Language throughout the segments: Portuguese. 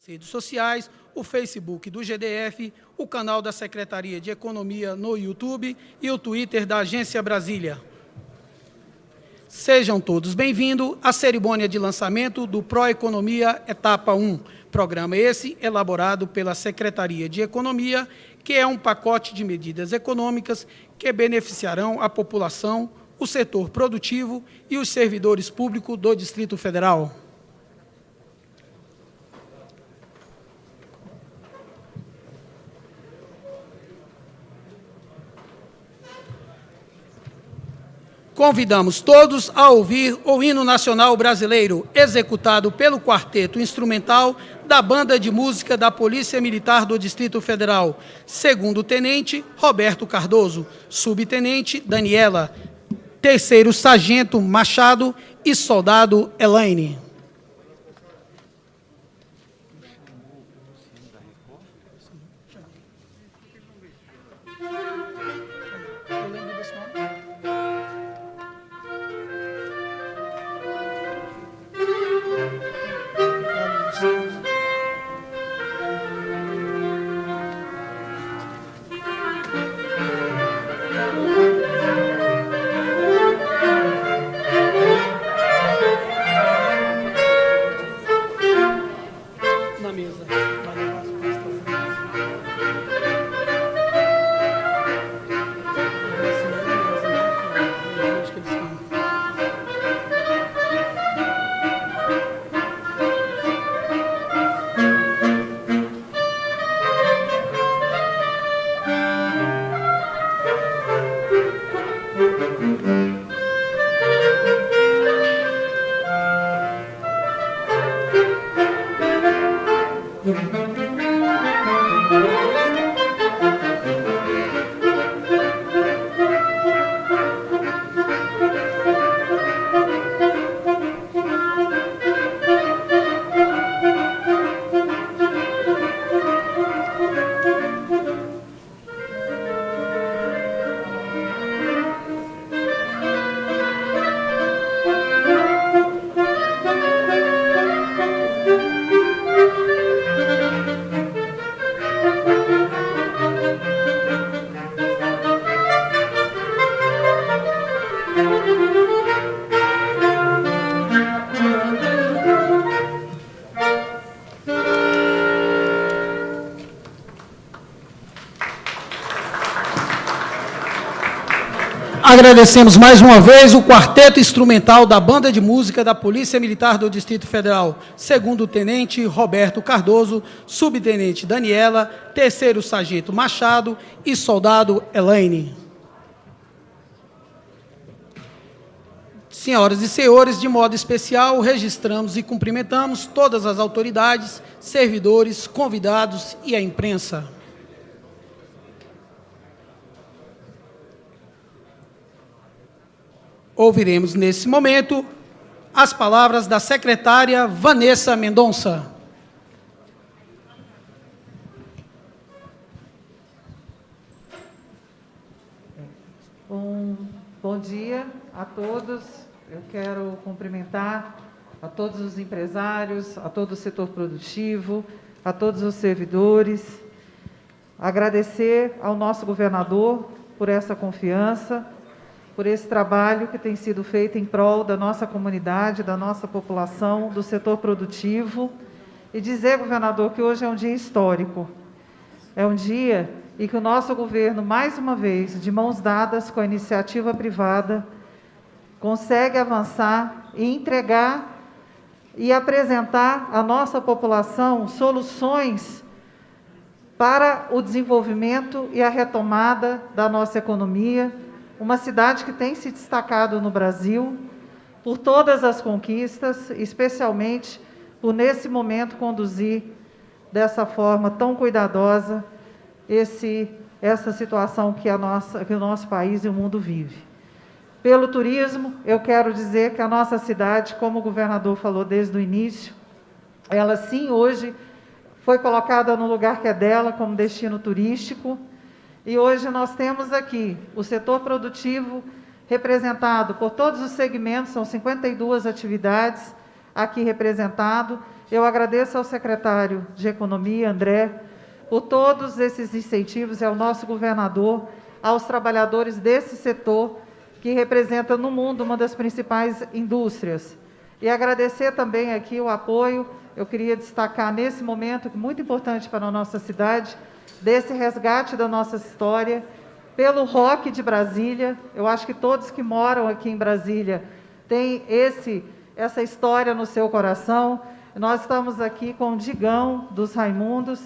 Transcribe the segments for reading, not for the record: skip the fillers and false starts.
redes sociais, o Facebook do GDF, o canal da Secretaria de Economia no YouTube e o Twitter da Agência Brasília. Sejam todos bem-vindos à cerimônia de lançamento do Proeconomia Etapa 1, programa esse elaborado pela Secretaria de Economia, que é um pacote de medidas econômicas que beneficiarão a população, o setor produtivo e os servidores públicos do Distrito Federal. Convidamos todos a ouvir o Hino Nacional Brasileiro, executado pelo Quarteto Instrumental da Banda de Música da Polícia Militar do Distrito Federal, segundo-tenente Roberto Cardoso, subtenente Daniela, terceiro sargento Machado e soldado Elaine. Agradecemos mais uma vez o Quarteto Instrumental da Banda de Música da Polícia Militar do Distrito Federal, segundo-tenente Roberto Cardoso, subtenente Daniela, terceiro sargento Machado e soldado Elaine. Senhoras e senhores, de modo especial, registramos e cumprimentamos todas as autoridades, servidores, convidados e a imprensa. Ouviremos, nesse momento, as palavras da secretária Vanessa Mendonça. Bom dia a todos. Eu quero cumprimentar a todos os empresários, a todo o setor produtivo, a todos os servidores, agradecer ao nosso governador por essa confiança, por esse trabalho que tem sido feito em prol da nossa comunidade, da nossa população, do setor produtivo, e dizer, governador, que hoje é um dia histórico. É um dia em que o nosso governo, mais uma vez, de mãos dadas com a iniciativa privada, consegue avançar e entregar e apresentar à nossa população soluções para o desenvolvimento e a retomada da nossa economia, uma cidade que tem se destacado no Brasil por todas as conquistas, especialmente por, nesse momento, conduzir dessa forma tão cuidadosa essa situação que o nosso país e o mundo vive. Pelo turismo, eu quero dizer que a nossa cidade, como o governador falou desde o início, ela sim, hoje, foi colocada no lugar que é dela, como destino turístico. E hoje nós temos aqui o setor produtivo representado por todos os segmentos, são 52 atividades, aqui representado. Eu agradeço ao secretário de Economia, André, por todos esses incentivos, e ao nosso governador, aos trabalhadores desse setor, que representa no mundo uma das principais indústrias. E agradecer também aqui o apoio, eu queria destacar nesse momento, muito importante para a nossa cidade, desse resgate da nossa história, pelo rock de Brasília. Eu acho que todos que moram aqui em Brasília têm essa história no seu coração. Nós estamos aqui com o Digão, dos Raimundos,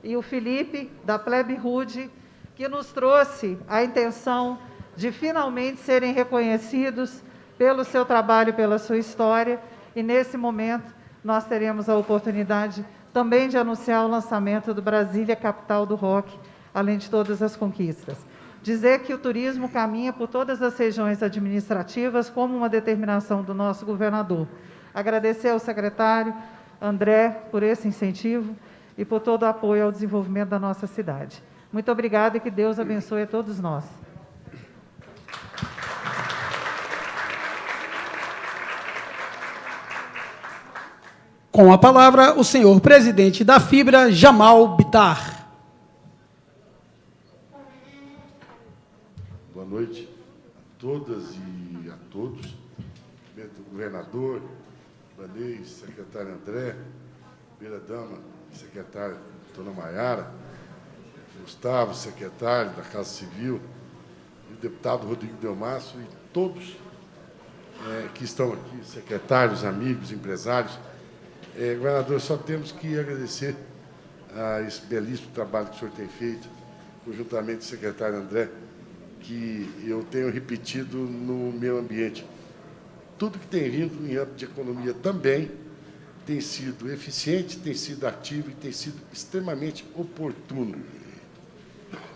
e o Felipe, da Plebe Rude, que nos trouxe a intenção de finalmente serem reconhecidos pelo seu trabalho, pela sua história, e nesse momento nós teremos a oportunidade também de anunciar o lançamento do Brasília Capital do Rock, além de todas as conquistas. Dizer que o turismo caminha por todas as regiões administrativas como uma determinação do nosso governador. Agradecer ao secretário André por esse incentivo e por todo o apoio ao desenvolvimento da nossa cidade. Muito obrigada e que Deus abençoe a todos nós. Com a palavra, o senhor presidente da Fibra, Jamal Bittar. Boa noite a todas e a todos. Governador, Ibanez, secretário André, primeira-dama, secretária dona Maiara, Gustavo, secretário da Casa Civil, e o deputado Rodrigo Delmasso e todos que estão aqui, secretários, amigos, empresários. Governador, só temos que agradecer a esse belíssimo trabalho que o senhor tem feito, conjuntamente com o secretário André, que eu tenho repetido no meu ambiente. Tudo que tem vindo em âmbito de economia também tem sido eficiente, tem sido ativo e tem sido extremamente oportuno.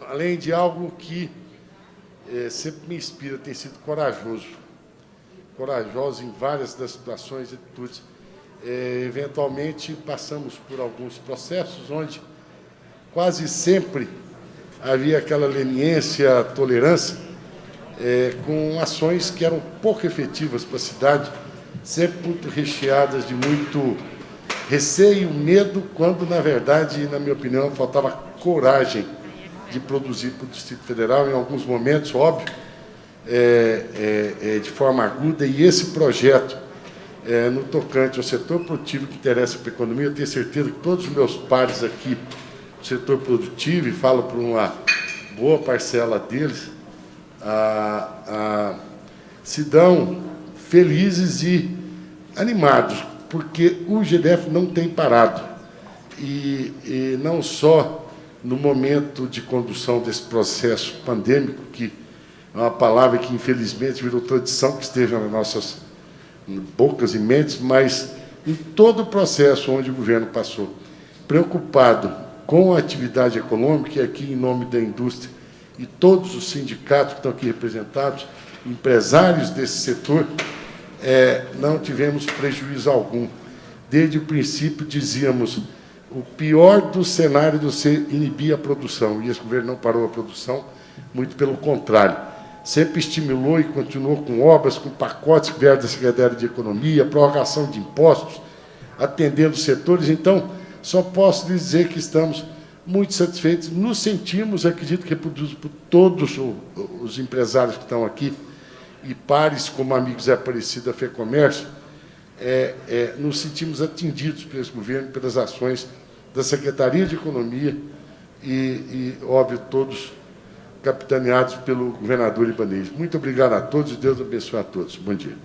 Além de algo que sempre me inspira, tem sido corajoso em várias das situações e atitudes. Eventualmente, passamos por alguns processos onde quase sempre havia aquela leniência, tolerância, com ações que eram pouco efetivas para a cidade, sempre muito recheadas de muito receio, medo, quando, na verdade, na minha opinião, faltava coragem de produzir para o Distrito Federal, em alguns momentos, óbvio, de forma aguda, e esse projeto, no tocante ao setor produtivo que interessa para a economia, eu tenho certeza que todos os meus pares aqui do setor produtivo, e falo por uma boa parcela deles, se dão felizes e animados, porque o GDF não tem parado. E não só no momento de condução desse processo pandêmico, que é uma palavra que, infelizmente, virou tradição que esteja nas nossas bocas e mentes, mas em todo o processo onde o governo passou, preocupado com a atividade econômica, e aqui em nome da indústria e todos os sindicatos que estão aqui representados, empresários desse setor, não tivemos prejuízo algum. Desde o princípio dizíamos, o pior do cenário de você inibir a produção, e esse governo não parou a produção, muito pelo contrário. Sempre estimulou e continuou com obras, com pacotes que vieram da Secretaria de Economia, prorrogação de impostos, atendendo os setores. Então, só posso dizer que estamos muito satisfeitos, nos sentimos, acredito que reproduz por todos os empresários que estão aqui, e pares como amigos Zé Aparecido da FEComércio, nos sentimos atendidos por esse governo, pelas ações da Secretaria de Economia e óbvio, todos capitaneados pelo governador Ibanez. Muito obrigado a todos e Deus abençoe a todos. Bom dia.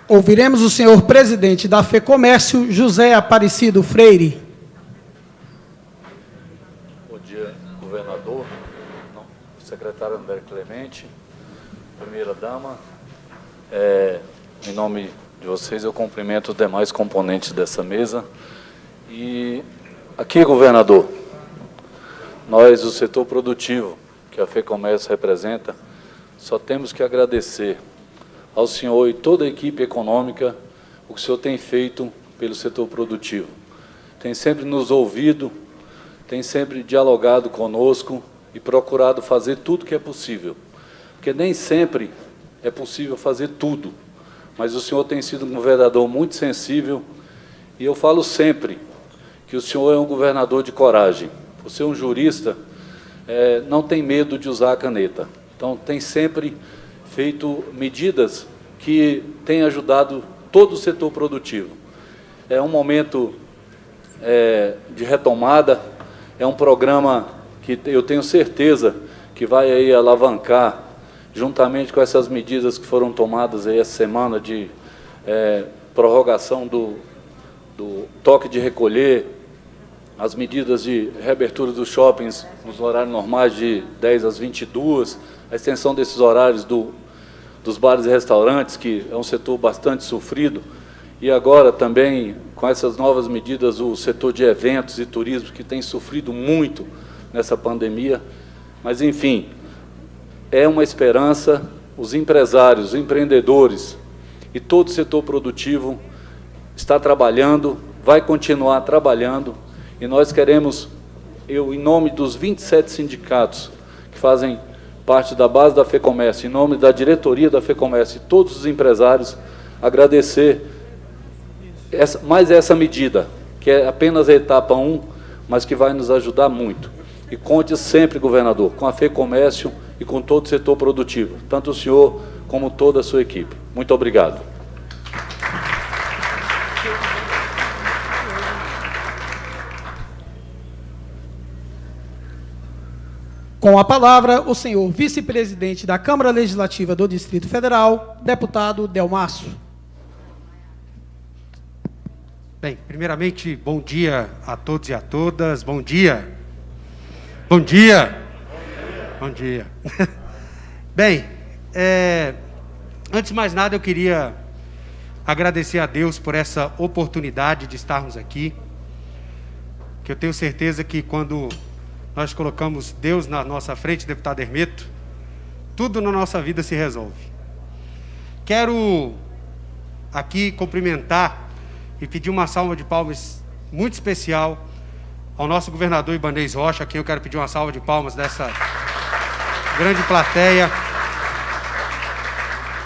Ouviremos o senhor presidente da FEComércio, José Aparecido Freire. Bom dia, governador, secretário André Clemente, primeira-dama. Em nome de vocês, eu cumprimento os demais componentes dessa mesa. E aqui, governador, nós, o setor produtivo, que a FEComércio representa, só temos que agradecer ao senhor e toda a equipe econômica o que o senhor tem feito pelo setor produtivo. Tem sempre nos ouvido, tem sempre dialogado conosco e procurado fazer tudo que é possível. Porque nem sempre é possível fazer tudo, mas o senhor tem sido um governador muito sensível, e eu falo sempre que o senhor é um governador de coragem. Você é um jurista, não tem medo de usar a caneta. Então, tem sempre feito medidas que têm ajudado todo o setor produtivo. É um momento de retomada, é um programa que eu tenho certeza que vai aí alavancar, juntamente com essas medidas que foram tomadas aí essa semana de prorrogação do toque de recolher, as medidas de reabertura dos shoppings nos horários normais de 10 às 22, a extensão desses horários dos bares e restaurantes, que é um setor bastante sofrido, e agora também, com essas novas medidas, o setor de eventos e turismo, que tem sofrido muito nessa pandemia. Mas, enfim, é uma esperança. Os empresários, os empreendedores e todo o setor produtivo está trabalhando, vai continuar trabalhando, e nós queremos, em nome dos 27 sindicatos que fazem parte da base da FEComércio, em nome da diretoria da FEComércio e todos os empresários, agradecer mais essa medida, que é apenas a etapa 1, mas que vai nos ajudar muito. E conte sempre, governador, com a FEComércio e com todo o setor produtivo, tanto o senhor como toda a sua equipe. Muito obrigado. Com a palavra, o senhor vice-presidente da Câmara Legislativa do Distrito Federal, deputado Delmasso. Bem, primeiramente, bom dia a todos e a todas. Bom dia. Bom dia. Bom dia. Bem, antes de mais nada, eu queria agradecer a Deus por essa oportunidade de estarmos aqui, que eu tenho certeza que quando nós colocamos Deus na nossa frente, deputado Hermeto, tudo na nossa vida se resolve. Quero aqui cumprimentar e pedir uma salva de palmas muito especial ao nosso governador Ibanez Rocha, a quem eu quero pedir uma salva de palmas dessa grande plateia.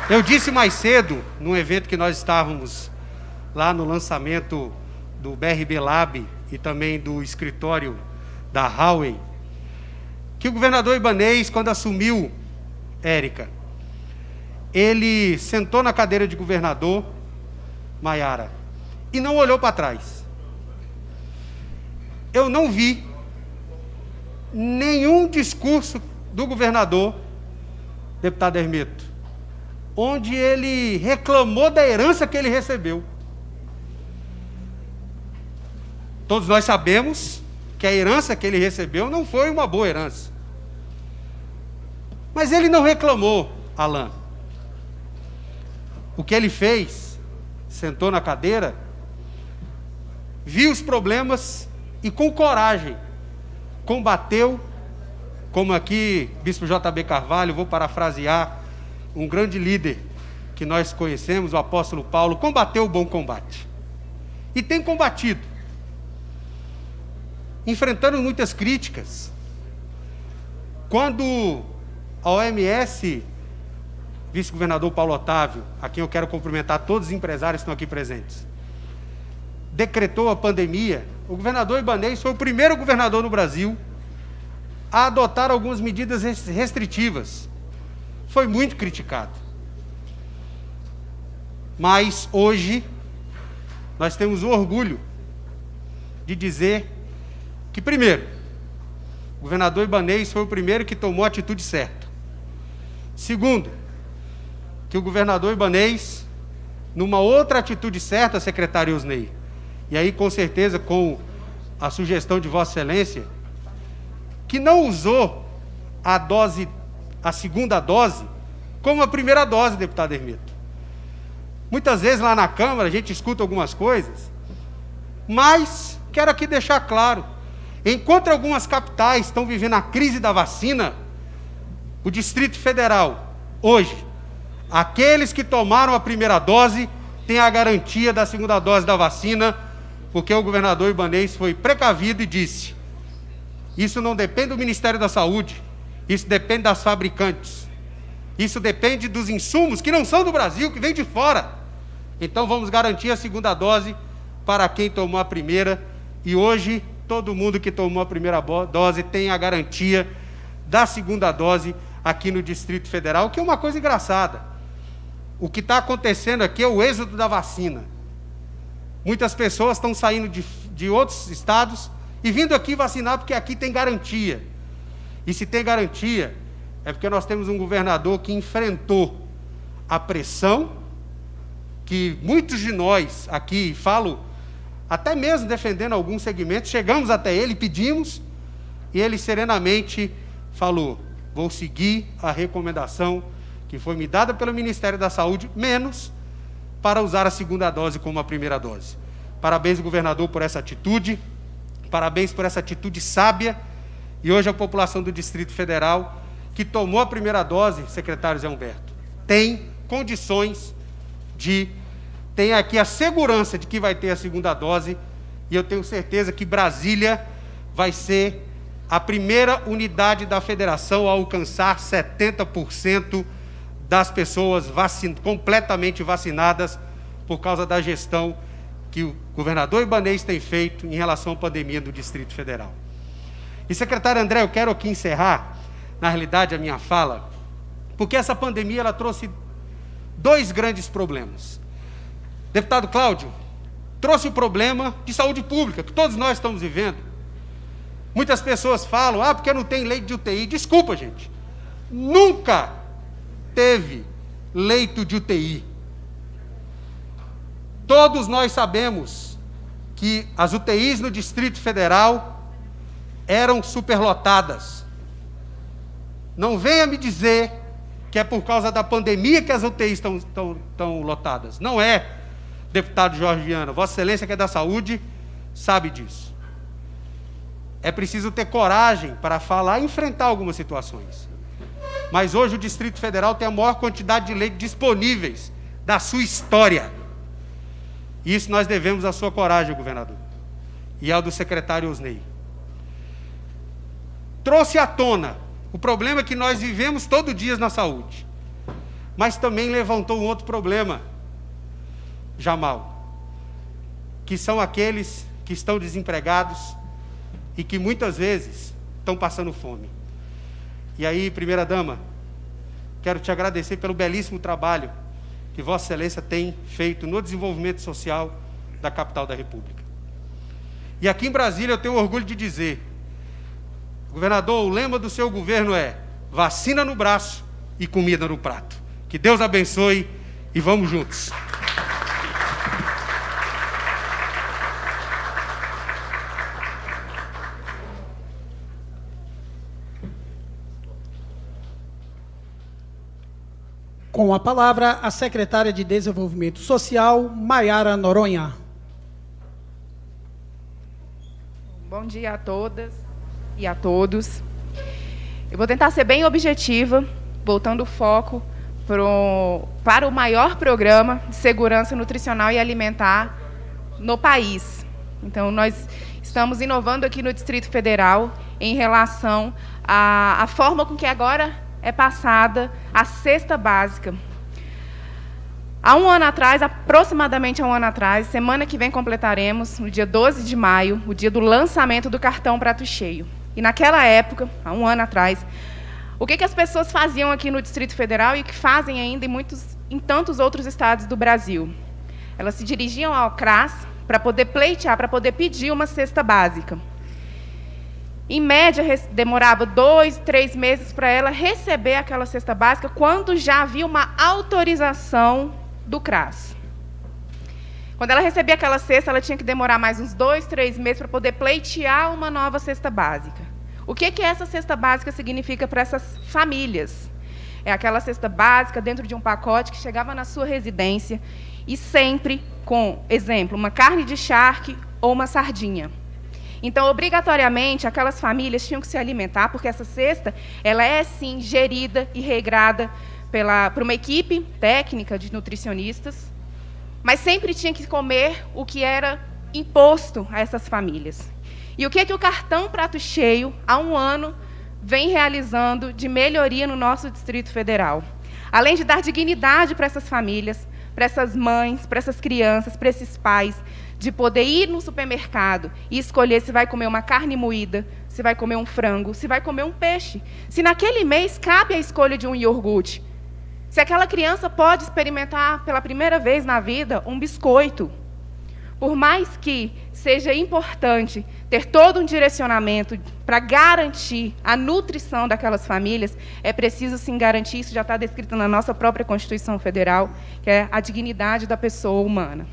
Eu disse mais cedo, num evento que nós estávamos lá no lançamento do BRB Lab e também do escritório da Huawei, que o governador Ibanez, quando assumiu, Érica, ele sentou na cadeira de governador, Maiara, e não olhou para trás. Eu não vi nenhum discurso do governador, deputado Hermeto, onde ele reclamou da herança que ele recebeu. Todos nós sabemos que a herança que ele recebeu não foi uma boa herança. Mas ele não reclamou, Alain. O que ele fez, sentou na cadeira, viu os problemas e com coragem combateu, como aqui, Bispo J.B. Carvalho, vou parafrasear um grande líder que nós conhecemos, o apóstolo Paulo, combateu o bom combate. E tem combatido, enfrentando muitas críticas. Quando a OMS, vice-governador Paulo Otávio, a quem eu quero cumprimentar, todos os empresários que estão aqui presentes, decretou a pandemia, o governador Ibanez foi o primeiro governador no Brasil a adotar algumas medidas restritivas. Foi muito criticado. Mas hoje nós temos o orgulho de dizer que, primeiro, o governador Ibanez foi o primeiro que tomou a atitude certa. Segundo, que o governador Ibanez, numa outra atitude certa, secretário Osnei, e aí com certeza com a sugestão de Vossa Excelência, que não usou a segunda dose como a primeira dose, deputado Hermeto. Muitas vezes lá na Câmara a gente escuta algumas coisas, mas quero aqui deixar claro, enquanto algumas capitais estão vivendo a crise da vacina, o Distrito Federal, hoje, aqueles que tomaram a primeira dose têm a garantia da segunda dose da vacina, porque o governador Ibanez foi precavido e disse: isso não depende do Ministério da Saúde, isso depende das fabricantes. Isso depende dos insumos que não são do Brasil, que vêm de fora. Então vamos garantir a segunda dose para quem tomou a primeira. E hoje, todo mundo que tomou a primeira dose tem a garantia da segunda dose aqui no Distrito Federal, que é uma coisa engraçada. O que está acontecendo aqui é o êxodo da vacina. Muitas pessoas estão saindo de outros estados e vindo aqui vacinar porque aqui tem garantia. E se tem garantia, é porque nós temos um governador que enfrentou a pressão que muitos de nós aqui, falo até mesmo defendendo alguns segmentos, chegamos até ele, pedimos, e ele serenamente falou: vou seguir a recomendação que foi me dada pelo Ministério da Saúde, menos para usar a segunda dose como a primeira dose. Parabéns, governador, por essa atitude, parabéns por essa atitude sábia, e hoje a população do Distrito Federal, que tomou a primeira dose, secretário Zé Humberto, tem condições tem aqui a segurança de que vai ter a segunda dose, e eu tenho certeza que Brasília vai ser a primeira unidade da federação a alcançar 70% das pessoas completamente vacinadas, por causa da gestão que o governador Ibanez tem feito em relação à pandemia do Distrito Federal. E, secretário André, eu quero aqui encerrar, na realidade, a minha fala, porque essa pandemia ela trouxe dois grandes problemas. Deputado Cláudio, trouxe o problema de saúde pública, que todos nós estamos vivendo. Muitas pessoas falam, porque não tem leito de UTI. Desculpa, gente. Nunca teve leito de UTI. Todos nós sabemos que as UTIs no Distrito Federal eram superlotadas. Não venha me dizer que é por causa da pandemia que as UTIs estão lotadas. Não é, deputado Jorge Viana. Vossa Excelência, que é da saúde, sabe disso. É preciso ter coragem para falar e enfrentar algumas situações. Mas hoje o Distrito Federal tem a maior quantidade de leitos disponíveis da sua história. Isso nós devemos à sua coragem, governador, e ao do secretário Osnei. Trouxe à tona o problema que nós vivemos todo dia na saúde, mas também levantou um outro problema, Jamal, que são aqueles que estão desempregados e que muitas vezes estão passando fome. E aí, primeira-dama, quero te agradecer pelo belíssimo trabalho que Vossa Excelência tem feito no desenvolvimento social da capital da República. E aqui em Brasília eu tenho orgulho de dizer, governador, o lema do seu governo é vacina no braço e comida no prato. Que Deus abençoe e vamos juntos. Com a palavra, a secretária de Desenvolvimento Social, Maiara Noronha. Bom dia a todas e a todos. Eu vou tentar ser bem objetiva, voltando o foco para o maior programa de segurança nutricional e alimentar no país. Então, nós estamos inovando aqui no Distrito Federal em relação à forma com que agora é passada a cesta básica. Há um ano atrás, aproximadamente há um ano atrás, semana que vem completaremos, no dia 12 de maio, o dia do lançamento do cartão Prato Cheio. E naquela época, há um ano atrás, o que as pessoas faziam aqui no Distrito Federal e que fazem ainda em tantos outros estados do Brasil? Elas se dirigiam ao CRAS para poder pleitear, para poder pedir uma cesta básica. Em média, demorava 2, 3 meses para ela receber aquela cesta básica, quando já havia uma autorização do CRAS. Quando ela recebia aquela cesta, ela tinha que demorar mais uns 2, 3 meses para poder pleitear uma nova cesta básica. O que essa cesta básica significa para essas famílias? É aquela cesta básica dentro de um pacote que chegava na sua residência e sempre com, exemplo, uma carne de charque ou uma sardinha. Então, obrigatoriamente, aquelas famílias tinham que se alimentar, porque essa cesta ela é, sim, gerida e regrada por uma equipe técnica de nutricionistas, mas sempre tinha que comer o que era imposto a essas famílias. E o que o cartão Prato Cheio, há um ano, vem realizando de melhoria no nosso Distrito Federal? além de dar dignidade para essas famílias, para essas mães, para essas crianças, para esses pais, de poder ir no supermercado e escolher se vai comer uma carne moída, se vai comer um frango, se vai comer um peixe. Se naquele mês cabe a escolha de um iogurte. Se aquela criança pode experimentar pela primeira vez na vida um biscoito. Por mais que seja importante ter todo um direcionamento para garantir a nutrição daquelas famílias, é preciso sim garantir, isso já está descrito na nossa própria Constituição Federal, que é a dignidade da pessoa humana.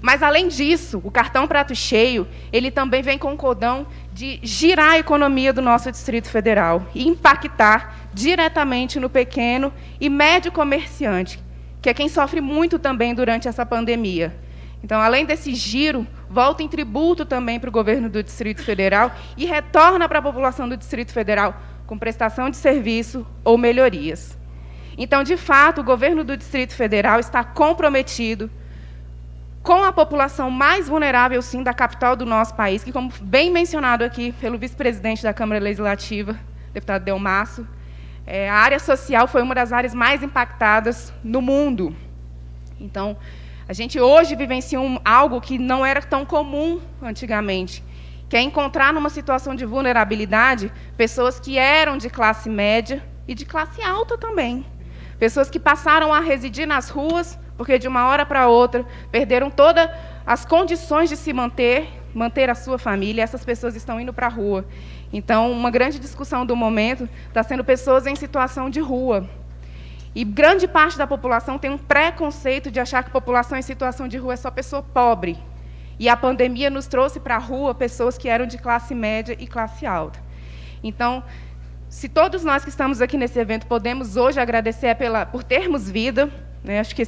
Mas, além disso, o cartão Prato Cheio, ele também vem com o cordão de girar a economia do nosso Distrito Federal e impactar diretamente no pequeno e médio comerciante, que é quem sofre muito também durante essa pandemia. Então, além desse giro, volta em tributo também para o governo do Distrito Federal e retorna para a população do Distrito Federal com prestação de serviço ou melhorias. Então, de fato, o governo do Distrito Federal está comprometido com a população mais vulnerável, sim, da capital do nosso país, que, como bem mencionado aqui pelo vice-presidente da Câmara Legislativa, deputado Delmasso, a área social foi uma das áreas mais impactadas no mundo. Então, a gente hoje vivencia algo que não era tão comum antigamente, que é encontrar numa situação de vulnerabilidade pessoas que eram de classe média e de classe alta também. Pessoas que passaram a residir nas ruas, porque de uma hora para outra perderam todas as condições de se manter a sua família, e essas pessoas estão indo para a rua. Então, uma grande discussão do momento está sendo pessoas em situação de rua. E grande parte da população tem um preconceito de achar que a população em situação de rua é só pessoa pobre. E a pandemia nos trouxe para a rua pessoas que eram de classe média e classe alta. Então, se todos nós que estamos aqui nesse evento podemos hoje agradecer por termos vida, né? Acho que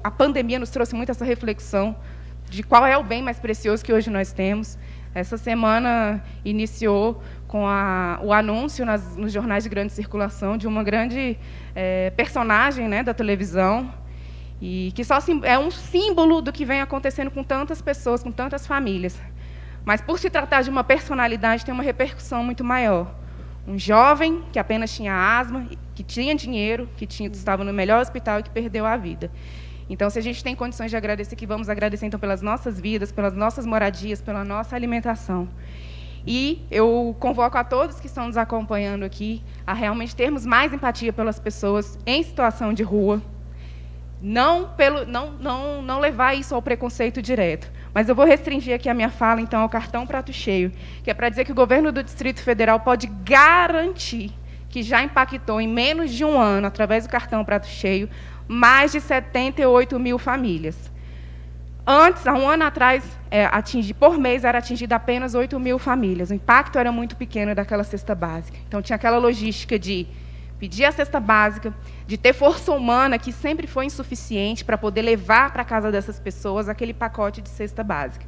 a pandemia nos trouxe muito essa reflexão de qual é o bem mais precioso que hoje nós temos. Essa semana iniciou com o anúncio nos jornais de grande circulação de uma grande personagem, né, da televisão, e que só é um símbolo do que vem acontecendo com tantas pessoas, com tantas famílias. Mas, por se tratar de uma personalidade, tem uma repercussão muito maior. Um jovem que apenas tinha asma, que tinha dinheiro, que estava no melhor hospital e que perdeu a vida. Então, se a gente tem condições de agradecer, que vamos agradecer, então, pelas nossas vidas, pelas nossas moradias, pela nossa alimentação. E eu convoco a todos que estão nos acompanhando aqui a realmente termos mais empatia pelas pessoas em situação de rua, não levar isso ao preconceito direto. Mas eu vou restringir aqui a minha fala, então, ao cartão Prato Cheio, que é para dizer que o governo do Distrito Federal pode garantir que já impactou, em menos de um ano, através do cartão Prato Cheio, mais de 78 mil famílias. Antes, há um ano atrás, por mês, era atingida apenas 8 mil famílias. O impacto era muito pequeno daquela cesta básica. Então, tinha aquela logística de pedir a cesta básica, de ter força humana, que sempre foi insuficiente para poder levar para a casa dessas pessoas aquele pacote de cesta básica.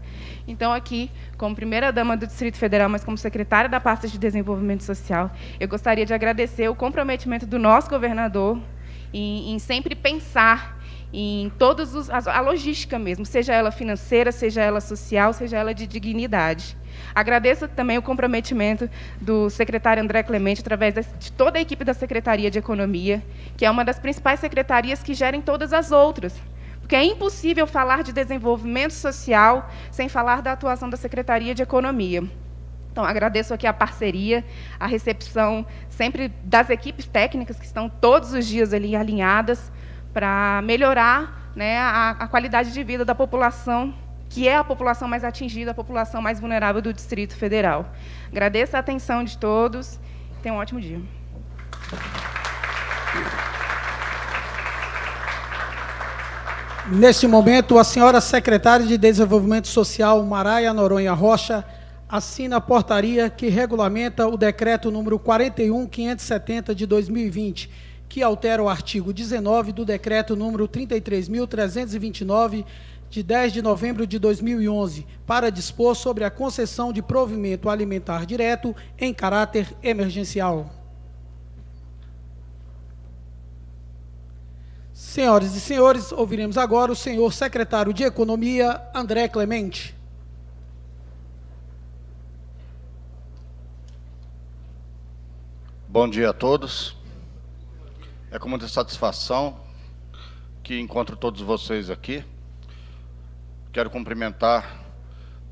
Então, aqui, como primeira-dama do Distrito Federal, mas como secretária da pasta de Desenvolvimento Social, eu gostaria de agradecer o comprometimento do nosso governador em sempre pensar em a logística mesmo, seja ela financeira, seja ela social, seja ela de dignidade. Agradeço também o comprometimento do secretário André Clemente, através de toda a equipe da Secretaria de Economia, que é uma das principais secretarias que gerem todas as outras, porque é impossível falar de desenvolvimento social sem falar da atuação da Secretaria de Economia. Então, agradeço aqui a parceria, a recepção sempre das equipes técnicas que estão todos os dias ali alinhadas para melhorar, né, a qualidade de vida da população, que é a população mais atingida, a população mais vulnerável do Distrito Federal. Agradeço a atenção de todos. Tenham um ótimo dia. Neste momento, a senhora secretária de Desenvolvimento Social, Maraia Noronha Rocha, assina a portaria que regulamenta o decreto número 41.570 de 2020, que altera o artigo 19 do decreto número 33.329, de 10 de novembro de 2011, para dispor sobre a concessão de provimento alimentar direto em caráter emergencial. Senhoras e senhores, ouviremos agora o senhor secretário de Economia, André Clemente. Bom dia a todos. É com muita satisfação que encontro todos vocês aqui. Quero cumprimentar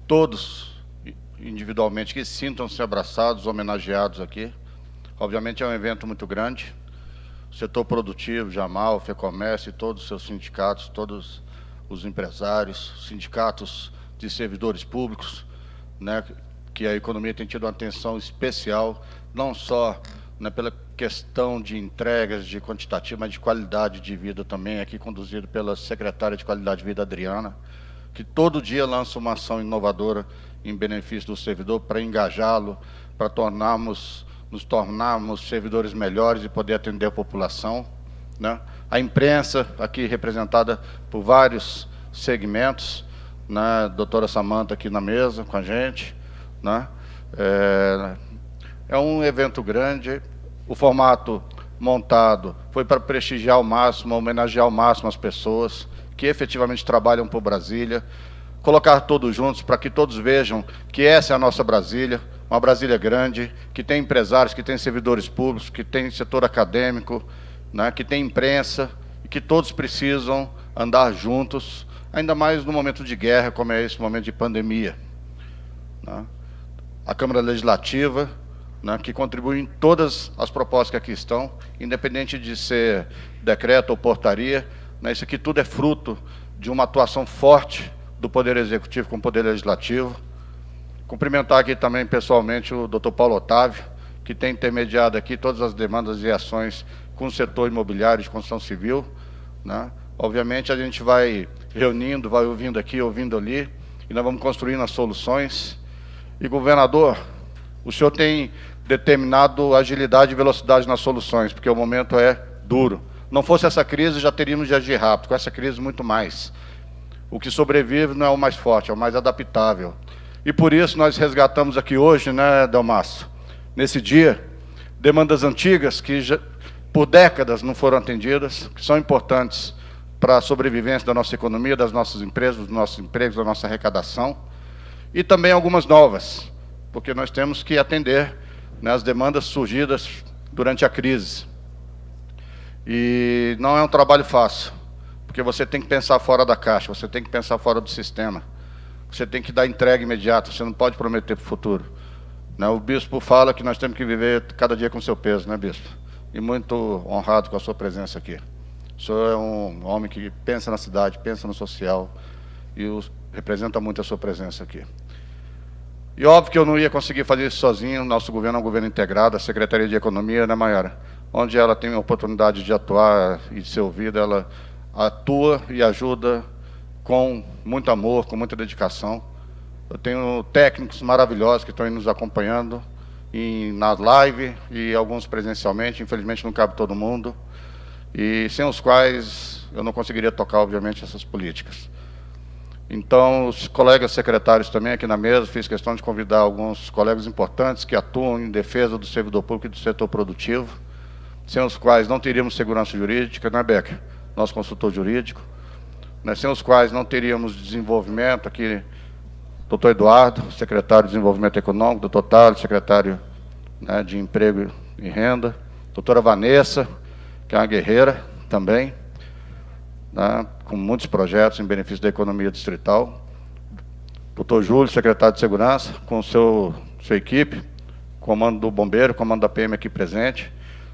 todos individualmente que sintam-se abraçados, homenageados aqui. Obviamente é um evento muito grande. O setor produtivo, Jamal, FEComércio e todos os seus sindicatos, todos os empresários, sindicatos de servidores públicos, né, que a economia tem tido uma atenção especial, não só, né, pela questão de entregas, de quantitativo, mas de qualidade de vida também, aqui conduzido pela secretária de Qualidade de Vida, Adriana, que todo dia lança uma ação inovadora em benefício do servidor para engajá-lo, para nos tornarmos servidores melhores e poder atender a população, né? A imprensa, aqui representada por vários segmentos, né? A doutora Samanta aqui na mesa com a gente, né? É um evento grande. O formato montado foi para prestigiar ao máximo, homenagear ao máximo as pessoas que efetivamente trabalham por Brasília, colocar todos juntos para que todos vejam que essa é a nossa Brasília, uma Brasília grande, que tem empresários, que tem servidores públicos, que tem setor acadêmico, né, que tem imprensa, e que todos precisam andar juntos, ainda mais no momento de guerra, como é esse momento de pandemia, né? A Câmara Legislativa, né, que contribui em todas as propostas que aqui estão, independente de ser decreto ou portaria, né, isso aqui tudo é fruto de uma atuação forte do Poder Executivo com o Poder Legislativo. Cumprimentar aqui também pessoalmente o Dr. Paulo Otávio, que tem intermediado aqui todas as demandas e ações com o setor imobiliário de construção civil, né? Obviamente a gente vai reunindo, vai ouvindo aqui, ouvindo ali, e nós vamos construindo as soluções. E, governador, o senhor tem determinado agilidade e velocidade nas soluções, porque o momento é duro. Não fosse essa crise, já teríamos de agir rápido, com essa crise muito mais. O que sobrevive não é o mais forte, é o mais adaptável. E por isso nós resgatamos aqui hoje, né, Delmaço, nesse dia, demandas antigas que já, por décadas não foram atendidas, que são importantes para a sobrevivência da nossa economia, das nossas empresas, dos nossos empregos, da nossa arrecadação, e também algumas novas, porque nós temos que atender, né, as demandas surgidas durante a crise. E não é um trabalho fácil, porque você tem que pensar fora da caixa, você tem que pensar fora do sistema, você tem que dar entrega imediata, você não pode prometer para o futuro, né? O bispo fala que nós temos que viver cada dia com o seu peso, né, bispo? E muito honrado com a sua presença aqui. O senhor é um homem que pensa na cidade, pensa no social, e representa muito a sua presença aqui. E óbvio que eu não ia conseguir fazer isso sozinho, nosso governo é um governo integrado, a Secretaria de Economia, né, Maiara? Onde ela tem a oportunidade de atuar e de ser ouvida, ela atua e ajuda com muito amor, com muita dedicação. Eu tenho técnicos maravilhosos que estão aí nos acompanhando na live e alguns presencialmente, infelizmente não cabe todo mundo, e sem os quais eu não conseguiria tocar, obviamente, essas políticas. Então, os colegas secretários também aqui na mesa, fiz questão de convidar alguns colegas importantes que atuam em defesa do servidor público e do setor produtivo, sem os quais não teríamos segurança jurídica, né, Becker? Nosso consultor jurídico, né, sem os quais não teríamos desenvolvimento aqui, doutor Eduardo, secretário de Desenvolvimento Econômico, doutor Thales, secretário, né, de Emprego e Renda, doutora Vanessa, que é uma guerreira também, né, com muitos projetos em benefício da economia distrital, doutor Júlio, secretário de Segurança, com sua equipe, comando do Bombeiro, comando da PM aqui presente,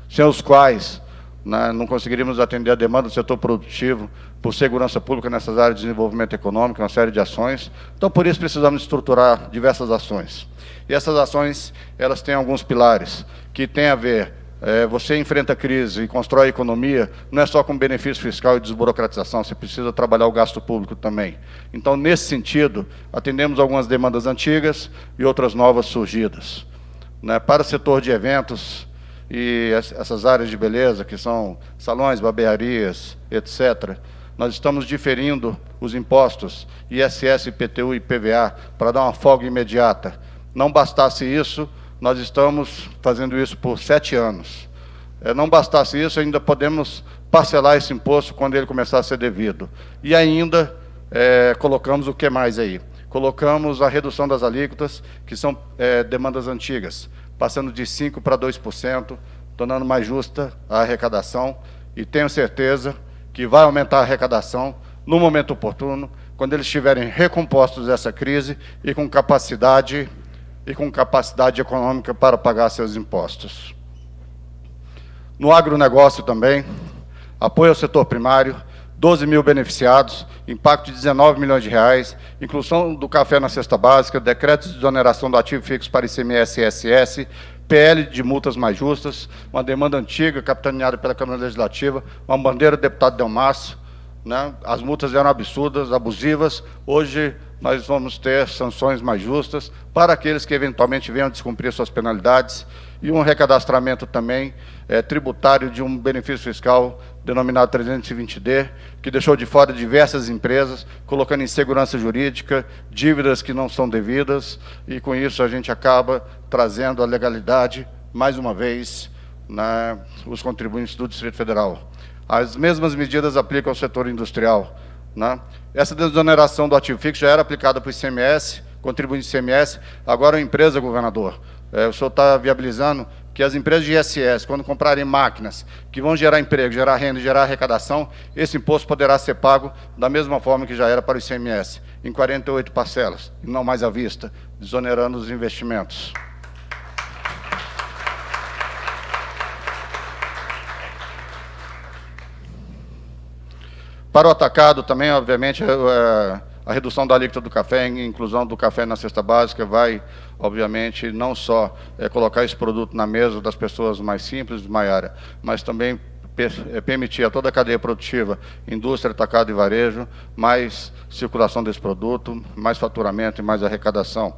sem os quais, né, não conseguiríamos atender a demanda do setor produtivo por segurança pública nessas áreas de desenvolvimento econômico, uma série de ações. Então, por isso, precisamos estruturar diversas ações. E essas ações, elas têm alguns pilares, que têm a ver, você enfrenta a crise e constrói a economia, não é só com benefício fiscal e desburocratização, você precisa trabalhar o gasto público também. Então, nesse sentido, atendemos algumas demandas antigas e outras novas surgidas, né? Para o setor de eventos, e essas áreas de beleza, que são salões, barbearias, etc., nós estamos diferindo os impostos ISS, IPTU e PVA para dar uma folga imediata. Não bastasse isso, nós estamos fazendo isso por 7 anos. Não bastasse isso, ainda podemos parcelar esse imposto quando ele começar a ser devido. E ainda colocamos o que mais aí? Colocamos a redução das alíquotas, que são demandas antigas, passando de 5% para 2%, tornando mais justa a arrecadação, e tenho certeza que vai aumentar a arrecadação no momento oportuno, quando eles estiverem recompostos dessa crise e com capacidade econômica para pagar seus impostos. No agronegócio também, apoio ao setor primário, 12 mil beneficiados, impacto de 19 milhões de reais, inclusão do café na cesta básica, decretos de exoneração do ativo fixo para ICMS e ISS, PL de multas mais justas, uma demanda antiga, capitaneada pela Câmara Legislativa, uma bandeira do deputado Delmasso, né? As multas eram absurdas, abusivas, hoje nós vamos ter sanções mais justas para aqueles que eventualmente venham descumprir suas penalidades, e um recadastramento também tributário de um benefício fiscal denominado 320D, que deixou de fora diversas empresas, colocando insegurança jurídica, dívidas que não são devidas, e com isso a gente acaba trazendo a legalidade, mais uma vez, os contribuintes do Distrito Federal. As mesmas medidas aplicam ao setor industrial, né? Essa desoneração do ativo fixo já era aplicada para o ICMS, contribuinte do ICMS, agora a empresa, governador. O senhor está viabilizando que as empresas de ISS, quando comprarem máquinas que vão gerar emprego, gerar renda e gerar arrecadação, esse imposto poderá ser pago da mesma forma que já era para o ICMS, em 48 parcelas, e não mais à vista, desonerando os investimentos. Para o atacado também, obviamente, a redução da alíquota do café, a inclusão do café na cesta básica vai, obviamente, não só colocar esse produto na mesa das pessoas mais simples, Maiara, mas também permitir a toda a cadeia produtiva, indústria, atacado e varejo, mais circulação desse produto, mais faturamento e mais arrecadação.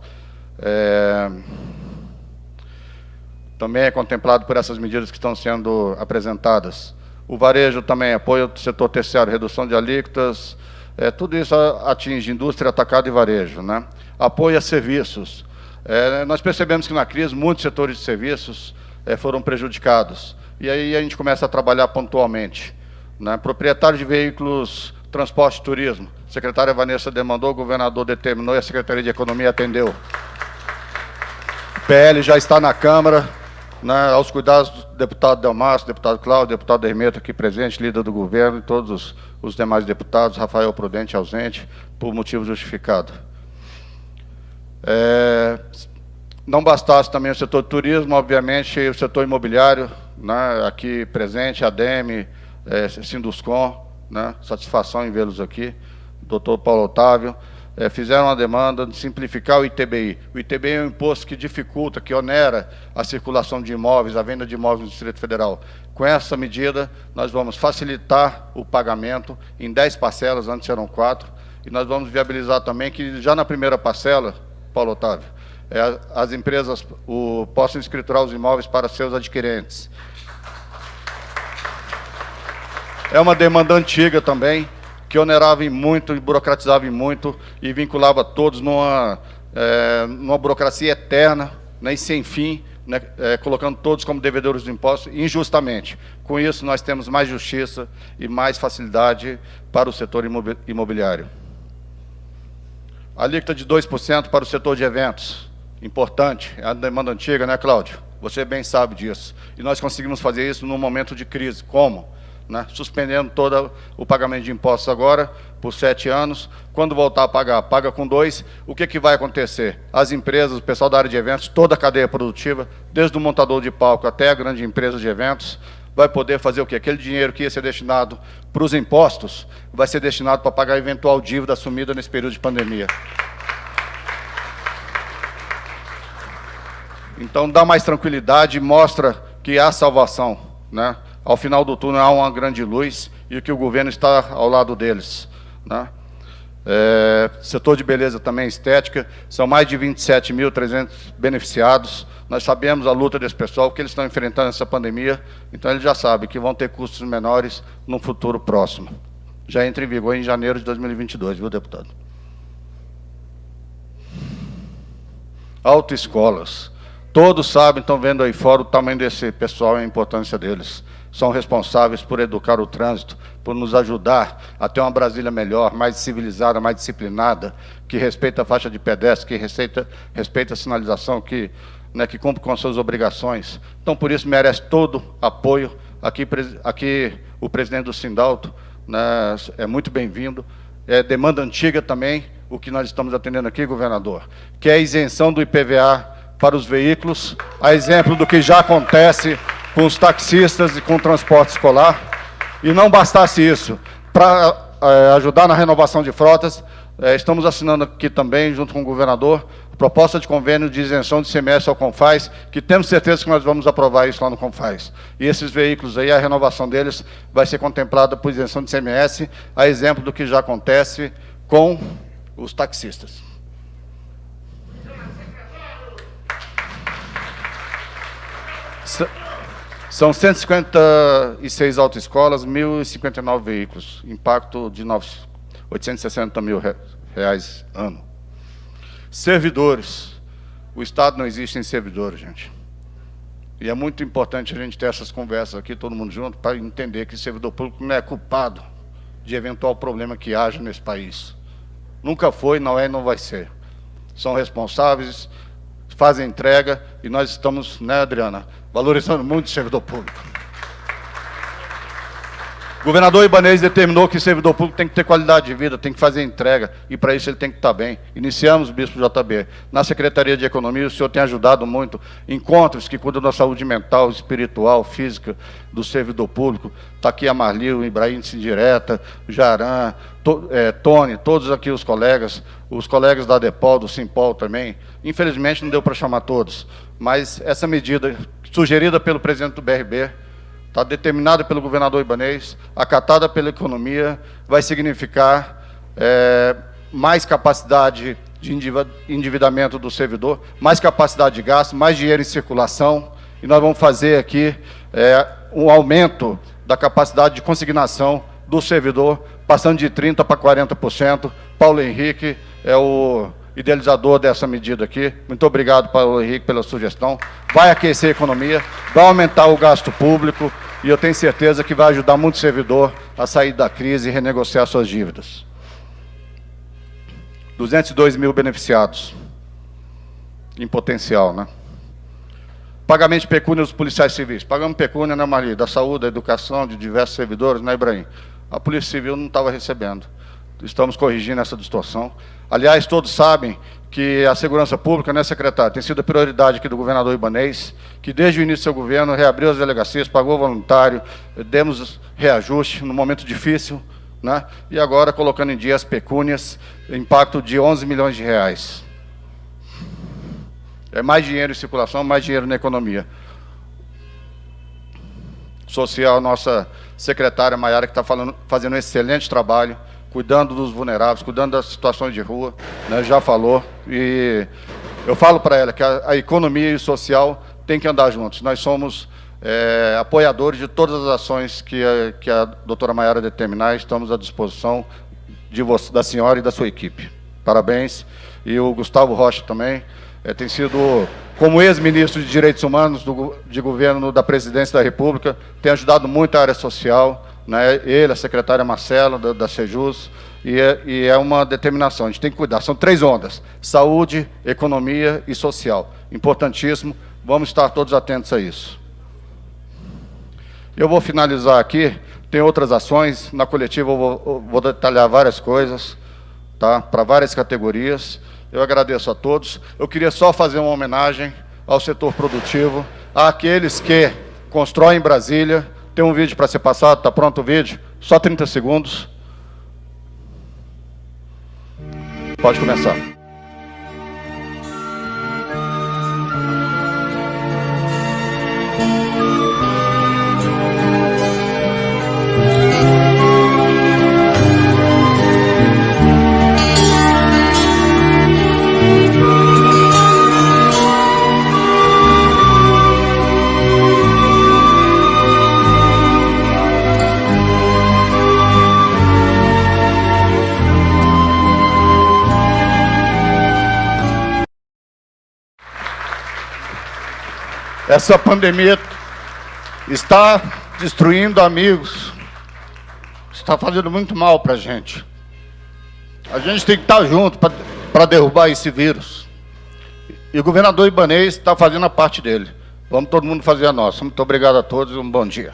Também é contemplado por essas medidas que estão sendo apresentadas. O varejo também, apoio ao setor terciário, redução de alíquotas, tudo isso atinge indústria, atacado e varejo, né? Apoio a serviços. Nós percebemos que na crise muitos setores de serviços foram prejudicados. E aí a gente começa a trabalhar pontualmente, né? Proprietário de veículos, transporte e turismo. A secretária Vanessa demandou, o governador determinou e a Secretaria de Economia atendeu. O PL já está na Câmara, né, aos cuidados do deputado Delmasso, deputado Cláudio, deputado Hermeto aqui presente, líder do governo, e todos os demais deputados, Rafael Prudente ausente, por motivo justificado. Não bastasse também o setor de turismo, obviamente, o setor imobiliário, né, aqui presente, ADEME, Sinduscom, né, satisfação em vê-los aqui, doutor Paulo Otávio, fizeram uma demanda de simplificar o ITBI. O ITBI é um imposto que dificulta, que onera a circulação de imóveis, a venda de imóveis no Distrito Federal. Com essa medida, nós vamos facilitar o pagamento em 10 parcelas, antes eram 4, e nós vamos viabilizar também que já na primeira parcela, Paulo Otávio, as empresas possam escriturar os imóveis para seus adquirentes. É uma demanda antiga também, que onerava em muito, e burocratizava em muito, e vinculava todos numa burocracia eterna, né, e sem fim, né, colocando todos como devedores do imposto, injustamente. Com isso, nós temos mais justiça e mais facilidade para o setor imobiliário. A alíquota de 2% para o setor de eventos, importante, é a demanda antiga, né, Cláudio? Você bem sabe disso. E nós conseguimos fazer isso num momento de crise. Como? Né, suspendendo todo o pagamento de impostos agora, por 7 anos. Quando voltar a pagar, paga com 2. O que vai acontecer? As empresas, o pessoal da área de eventos, toda a cadeia produtiva, desde o montador de palco até a grande empresa de eventos, vai poder fazer o quê? Aquele dinheiro que ia ser destinado para os impostos, vai ser destinado para pagar eventual dívida assumida nesse período de pandemia. Então, dá mais tranquilidade e mostra que há salvação, né? Ao final do túnel há uma grande luz e que o governo está ao lado deles, né? Setor de beleza também, estética, são mais de 27.300 beneficiados. Nós sabemos a luta desse pessoal, que eles estão enfrentando essa pandemia, então eles já sabem que vão ter custos menores no futuro próximo. Já entra em vigor em janeiro de 2022, viu, deputado? Autoescolas. Todos sabem, estão vendo aí fora o tamanho desse pessoal e a importância deles. São responsáveis por educar o trânsito, por nos ajudar a ter uma Brasília melhor, mais civilizada, mais disciplinada, que respeita a faixa de pedestre, que respeita a sinalização, que cumpre com as suas obrigações. Então, por isso, merece todo apoio Aqui o presidente do Sindalto, né, é muito bem-vindo. É demanda antiga também, o que nós estamos atendendo aqui, governador, que é a isenção do IPVA para os veículos, a exemplo do que já acontece com os taxistas e com o transporte escolar. E não bastasse isso, para ajudar na renovação de frotas, estamos assinando aqui também, junto com o governador, proposta de convênio de isenção de ICMS ao Confaz, que temos certeza que nós vamos aprovar isso lá no Confaz. E esses veículos aí, a renovação deles vai ser contemplada por isenção de ICMS, a exemplo do que já acontece com os taxistas. São 156 autoescolas, 1.059 veículos, impacto de 860 mil reais ano. Servidores. O Estado não existe sem servidores, gente. E é muito importante a gente ter essas conversas aqui, todo mundo junto, para entender que o servidor público não é culpado de eventual problema que haja nesse país. Nunca foi, não é e não vai ser. São responsáveis, fazem entrega, e nós estamos, né, Adriana, valorizando muito o servidor público. O governador Ibanez determinou que o servidor público tem que ter qualidade de vida, tem que fazer entrega, e para isso ele tem que estar bem. Iniciamos, Bispo JB, na Secretaria de Economia, o senhor tem ajudado muito, encontros que cuidam da saúde mental, espiritual, física do servidor público. Está aqui a Marli, o Ibrahim Sindireta, o Jaran, Tony, todos aqui os colegas da Depol, do Simpol também. Infelizmente não deu para chamar todos, mas essa medida sugerida pelo presidente do BRB, está determinada pelo governador Ibanez, acatada pela economia, vai significar mais capacidade de endividamento do servidor, mais capacidade de gasto, mais dinheiro em circulação, e nós vamos fazer aqui um aumento da capacidade de consignação do servidor, passando de 30% para 40%. Paulo Henrique é o idealizador dessa medida aqui. Muito obrigado, Paulo Henrique, pela sugestão. Vai aquecer a economia, vai aumentar o gasto público, e eu tenho certeza que vai ajudar muito o servidor a sair da crise e renegociar suas dívidas. 202 mil beneficiados em potencial, né? Pagamento de pecúnia dos policiais civis. Pagamos pecúnia, né, Maria? Da saúde, da educação, de diversos servidores, né, Ibrahim? A Polícia Civil não estava recebendo. Estamos corrigindo essa distorção. Aliás, todos sabem que a segurança pública, né, secretário, tem sido a prioridade aqui do governador Ibanez, que desde o início do seu governo reabriu as delegacias, pagou voluntário, demos reajuste num momento difícil, né, e agora colocando em dia as pecúnias, impacto de 11 milhões de reais. É mais dinheiro em circulação, mais dinheiro na economia. Social, nossa secretária Maiara, que está fazendo um excelente trabalho, cuidando dos vulneráveis, cuidando das situações de rua, né, já falou, e eu falo para ela que a economia e o social têm que andar juntos. Nós somos apoiadores de todas as ações que a doutora Maiara determinar, estamos à disposição da senhora e da sua equipe. Parabéns. E o Gustavo Rocha também, tem sido, como ex-ministro de Direitos Humanos de governo da Presidência da República, tem ajudado muito a área social, né? Ele, a secretária Marcela, da Sejus, e é uma determinação, a gente tem que cuidar. São 3 ondas: saúde, economia e social. Importantíssimo, vamos estar todos atentos a isso. Eu vou finalizar aqui, tem outras ações, na coletiva eu vou detalhar várias coisas, tá? Para várias categorias. Eu agradeço a todos. Eu queria só fazer uma homenagem ao setor produtivo, àqueles que constroem Brasília. Tem um vídeo para ser passado, está pronto o vídeo? Só 30 segundos. Pode começar. Essa pandemia está destruindo amigos, está fazendo muito mal para a gente. A gente tem que estar junto para derrubar esse vírus. E o governador Ibanez está fazendo a parte dele. Vamos todo mundo fazer a nossa. Muito obrigado a todos e um bom dia.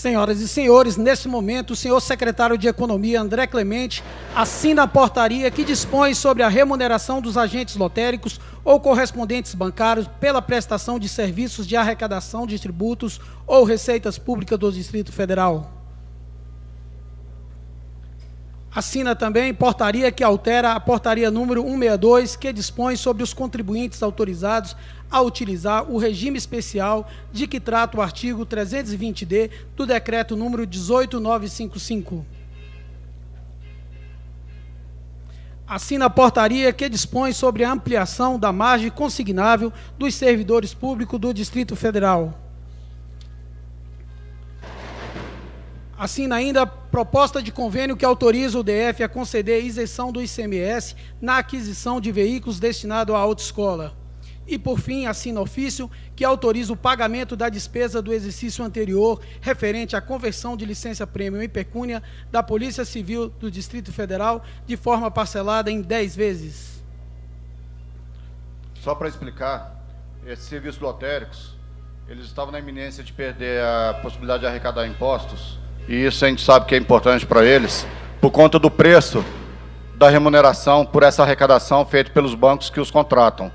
Senhoras e senhores, neste momento, o senhor secretário de Economia, André Clemente, assina a portaria que dispõe sobre a remuneração dos agentes lotéricos ou correspondentes bancários pela prestação de serviços de arrecadação de tributos ou receitas públicas do Distrito Federal. Assina também portaria que altera a portaria número 162, que dispõe sobre os contribuintes autorizados a utilizar o regime especial de que trata o artigo 320-D do decreto número 18955. Assina a portaria que dispõe sobre a ampliação da margem consignável dos servidores públicos do Distrito Federal. Assina ainda a proposta de convênio que autoriza o DF a conceder isenção do ICMS na aquisição de veículos destinados à autoescola. E, por fim, assina ofício que autoriza o pagamento da despesa do exercício anterior referente à conversão de licença-prêmio em pecúnia da Polícia Civil do Distrito Federal de forma parcelada em 10 vezes. Só para explicar, esses serviços lotéricos, eles estavam na iminência de perder a possibilidade de arrecadar impostos, e isso a gente sabe que é importante para eles, por conta do preço da remuneração por essa arrecadação feita pelos bancos que os contratam.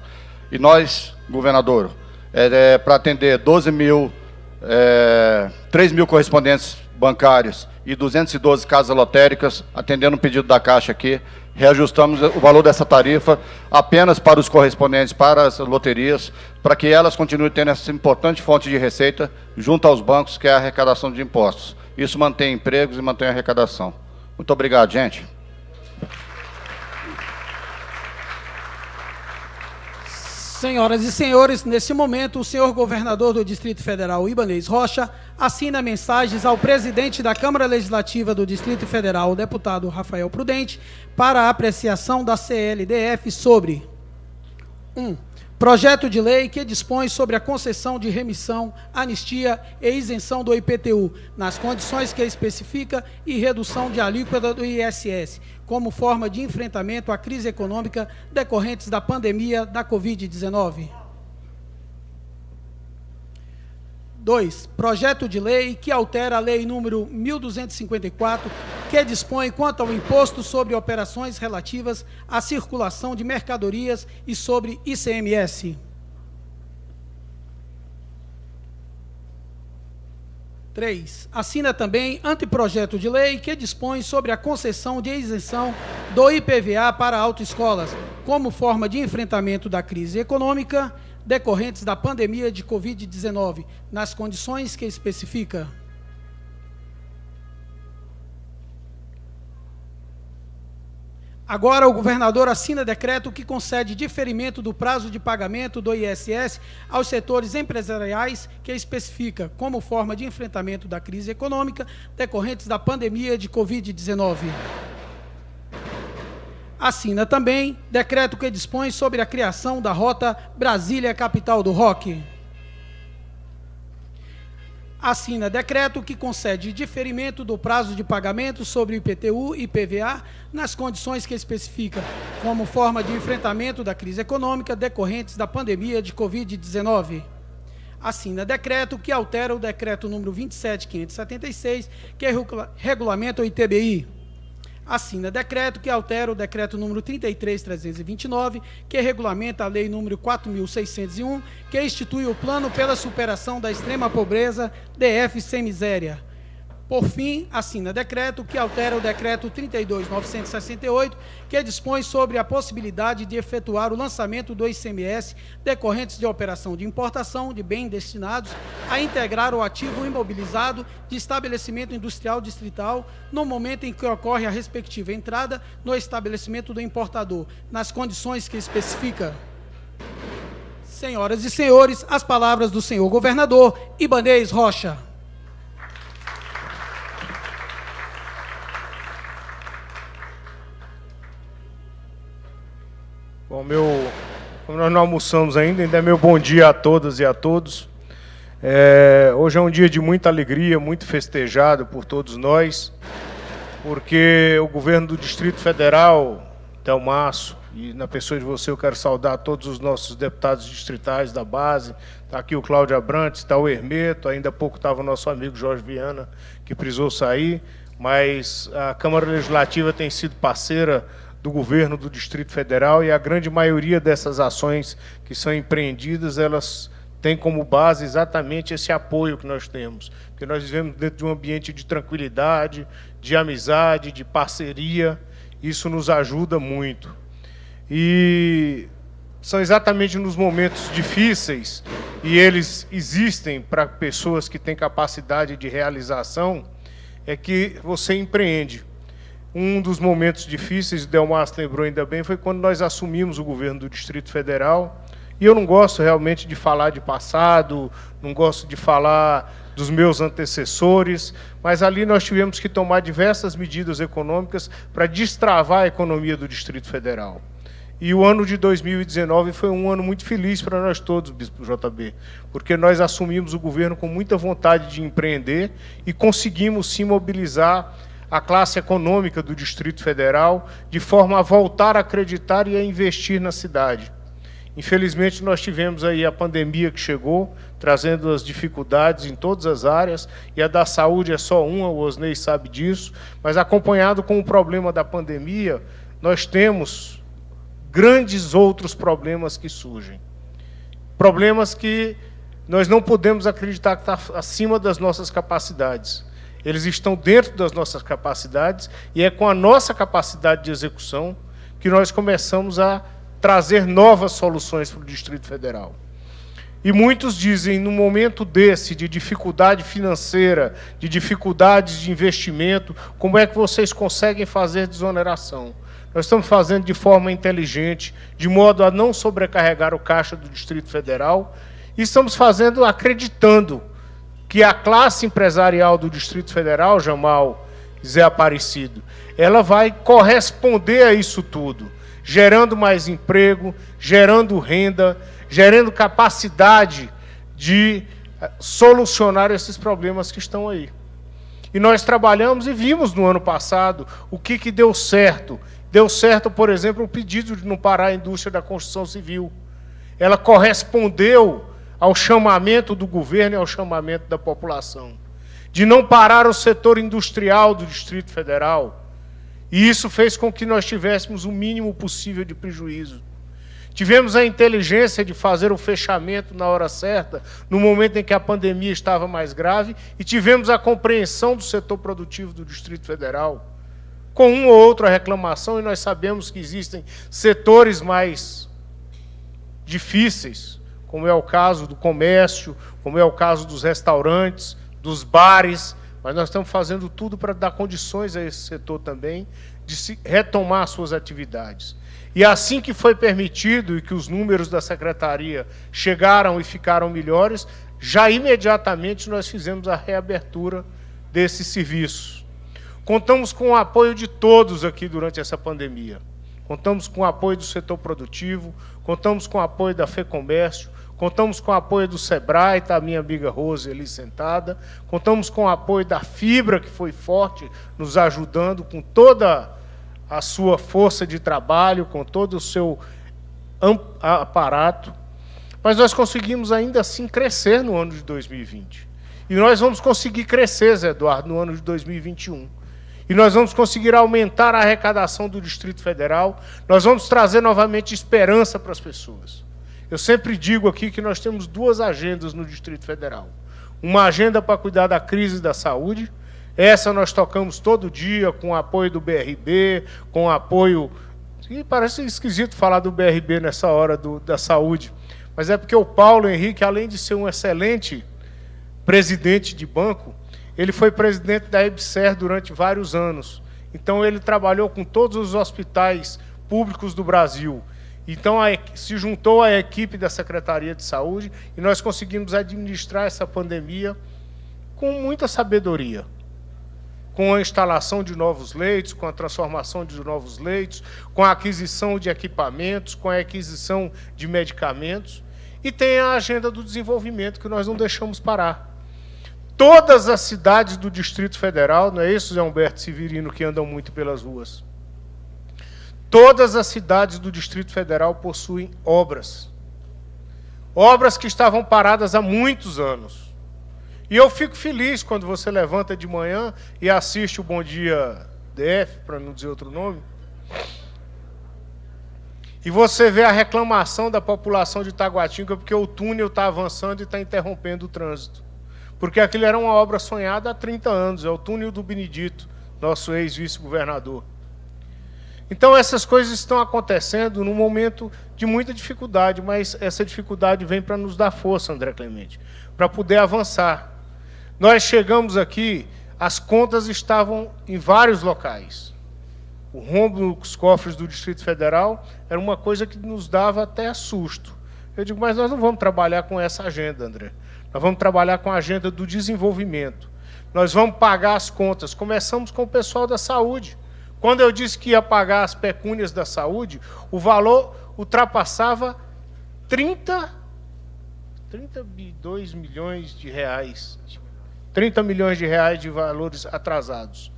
E nós, governador, para atender 3 mil correspondentes bancários e 212 casas lotéricas, atendendo um pedido da Caixa aqui, reajustamos o valor dessa tarifa apenas para os correspondentes, para as loterias, para que elas continuem tendo essa importante fonte de receita junto aos bancos, que é a arrecadação de impostos. Isso mantém empregos e mantém a arrecadação. Muito obrigado, gente. Senhoras e senhores, nesse momento, o senhor governador do Distrito Federal, Ibanez Rocha, assina mensagens ao presidente da Câmara Legislativa do Distrito Federal, o deputado Rafael Prudente, para a apreciação da CLDF sobre 1. Projeto de lei que dispõe sobre a concessão de remissão, anistia e isenção do IPTU, nas condições que especifica, e redução de alíquota do ISS, como forma de enfrentamento à crise econômica decorrentes da pandemia da Covid-19. 2. Projeto de lei que altera a lei número 1.254, que dispõe quanto ao imposto sobre operações relativas à circulação de mercadorias e sobre ICMS. 3. Assina também anteprojeto de lei que dispõe sobre a concessão de isenção do IPVA para autoescolas, como forma de enfrentamento da crise econômica decorrentes da pandemia de Covid-19, nas condições que especifica. Agora, o governador assina decreto que concede diferimento do prazo de pagamento do ISS aos setores empresariais, que especifica como forma de enfrentamento da crise econômica decorrentes da pandemia de Covid-19. Assina também decreto que dispõe sobre a criação da Rota Brasília Capital do Rock. Assina decreto que concede diferimento do prazo de pagamento sobre IPTU e IPVA nas condições que especifica, como forma de enfrentamento da crise econômica decorrentes da pandemia de Covid-19. Assina decreto que altera o decreto número 27.576, que regulamenta o ITBI. Assina decreto que altera o decreto número 33.329, que regulamenta a lei número 4.601, que institui o plano pela superação da extrema pobreza, DF sem miséria. Por fim, assina decreto que altera o decreto 32.968, que dispõe sobre a possibilidade de efetuar o lançamento do ICMS decorrentes de operação de importação de bens destinados a integrar o ativo imobilizado de estabelecimento industrial distrital no momento em que ocorre a respectiva entrada no estabelecimento do importador, nas condições que especifica. Senhoras e senhores, as palavras do senhor governador Ibanez Rocha. Bom, como nós não almoçamos ainda é meu bom dia a todas e a todos. Hoje é um dia de muita alegria, muito festejado por todos nós, porque o governo do Distrito Federal, Delmaço, e na pessoa de você eu quero saudar todos os nossos deputados distritais da base. Está aqui o Cláudio Abrantes, está o Hermeto, ainda há pouco estava o nosso amigo Jorge Viana, que precisou sair, mas a Câmara Legislativa tem sido parceira do governo do Distrito Federal, e a grande maioria dessas ações que são empreendidas, elas têm como base exatamente esse apoio que nós temos, porque nós vivemos dentro de um ambiente de tranquilidade, de amizade, de parceria. Isso nos ajuda muito. E são exatamente nos momentos difíceis, e eles existem para pessoas que têm capacidade de realização, é que você empreende. Um dos momentos difíceis, o Delmas lembrou ainda bem, foi quando nós assumimos o governo do Distrito Federal. E eu não gosto realmente de falar de passado, não gosto de falar dos meus antecessores, mas ali nós tivemos que tomar diversas medidas econômicas para destravar a economia do Distrito Federal. E o ano de 2019 foi um ano muito feliz para nós todos, Bispo JB, porque nós assumimos o governo com muita vontade de empreender e conseguimos sim mobilizar a classe econômica do Distrito Federal de forma a voltar a acreditar e a investir na cidade. Infelizmente, nós tivemos aí a pandemia que chegou, trazendo as dificuldades em todas as áreas, e a da saúde é só uma, o Osnei sabe disso, mas acompanhado com o problema da pandemia, nós temos grandes outros problemas que surgem. Problemas que nós não podemos acreditar que está acima das nossas capacidades. Eles estão dentro das nossas capacidades, e é com a nossa capacidade de execução que nós começamos a trazer novas soluções para o Distrito Federal. E muitos dizem, no momento desse, de dificuldade financeira, de dificuldades de investimento, como é que vocês conseguem fazer desoneração? Nós estamos fazendo de forma inteligente, de modo a não sobrecarregar o caixa do Distrito Federal, e estamos fazendo acreditando que a classe empresarial do Distrito Federal, Jamal Zé Aparecido, ela vai corresponder a isso tudo, gerando mais emprego, gerando renda, gerando capacidade de solucionar esses problemas que estão aí. E nós trabalhamos e vimos no ano passado o que deu certo. Deu certo, por exemplo, o pedido de não parar a indústria da construção civil. Ela correspondeu ao chamamento do governo e ao chamamento da população. De não parar o setor industrial do Distrito Federal. E isso fez com que nós tivéssemos o mínimo possível de prejuízo. Tivemos a inteligência de fazer o fechamento na hora certa, no momento em que a pandemia estava mais grave, e tivemos a compreensão do setor produtivo do Distrito Federal, com uma ou outra reclamação, e nós sabemos que existem setores mais difíceis, como é o caso do comércio, como é o caso dos restaurantes, dos bares, mas nós estamos fazendo tudo para dar condições a esse setor também de se retomar suas atividades. E assim que foi permitido e que os números da Secretaria chegaram e ficaram melhores, já imediatamente nós fizemos a reabertura desses serviços. Contamos com o apoio de todos aqui durante essa pandemia. Contamos com o apoio do setor produtivo, contamos com o apoio da FEComércio, contamos com o apoio do SEBRAE, está a minha amiga Rose ali sentada, contamos com o apoio da Fibra, que foi forte, nos ajudando com toda a sua força de trabalho, com todo o seu aparato, mas nós conseguimos ainda assim crescer no ano de 2020. E nós vamos conseguir crescer, Zé Eduardo, no ano de 2021. E nós vamos conseguir aumentar a arrecadação do Distrito Federal, nós vamos trazer novamente esperança para as pessoas. Eu sempre digo aqui que nós temos duas agendas no Distrito Federal. Uma agenda para cuidar da crise da saúde, essa nós tocamos todo dia, com o apoio do BRB, com o apoio... E parece esquisito falar do BRB nessa hora da saúde, mas é porque o Paulo Henrique, além de ser um excelente presidente de banco, ele foi presidente da EBSER durante vários anos. Então, ele trabalhou com todos os hospitais públicos do Brasil. Então, se juntou à equipe da Secretaria de Saúde e nós conseguimos administrar essa pandemia com muita sabedoria, com a instalação de novos leitos, com a transformação de novos leitos, com a aquisição de equipamentos, com a aquisição de medicamentos, e tem a agenda do desenvolvimento que nós não deixamos parar. Todas as cidades do Distrito Federal, não é isso, Zé Humberto Severino, que andam muito pelas ruas? Todas as cidades do Distrito Federal possuem obras. Obras que estavam paradas há muitos anos. E eu fico feliz quando você levanta de manhã e assiste o Bom Dia DF, para não dizer outro nome, e você vê a reclamação da população de Taguatinga porque o túnel está avançando e está interrompendo o trânsito. Porque aquilo era uma obra sonhada há 30 anos, é o túnel do Benedito, nosso ex-vice-governador. Então, essas coisas estão acontecendo num momento de muita dificuldade, mas essa dificuldade vem para nos dar força, André Clemente, para poder avançar. Nós chegamos aqui, as contas estavam em vários locais. O rombo nos cofres do Distrito Federal era uma coisa que nos dava até susto. Eu digo, mas nós não vamos trabalhar com essa agenda, André. Nós vamos trabalhar com a agenda do desenvolvimento. Nós vamos pagar as contas. Começamos com o pessoal da saúde. Quando eu disse que ia pagar as pecúnias da saúde, o valor ultrapassava 32 milhões de reais. 30 milhões de reais de valores atrasados.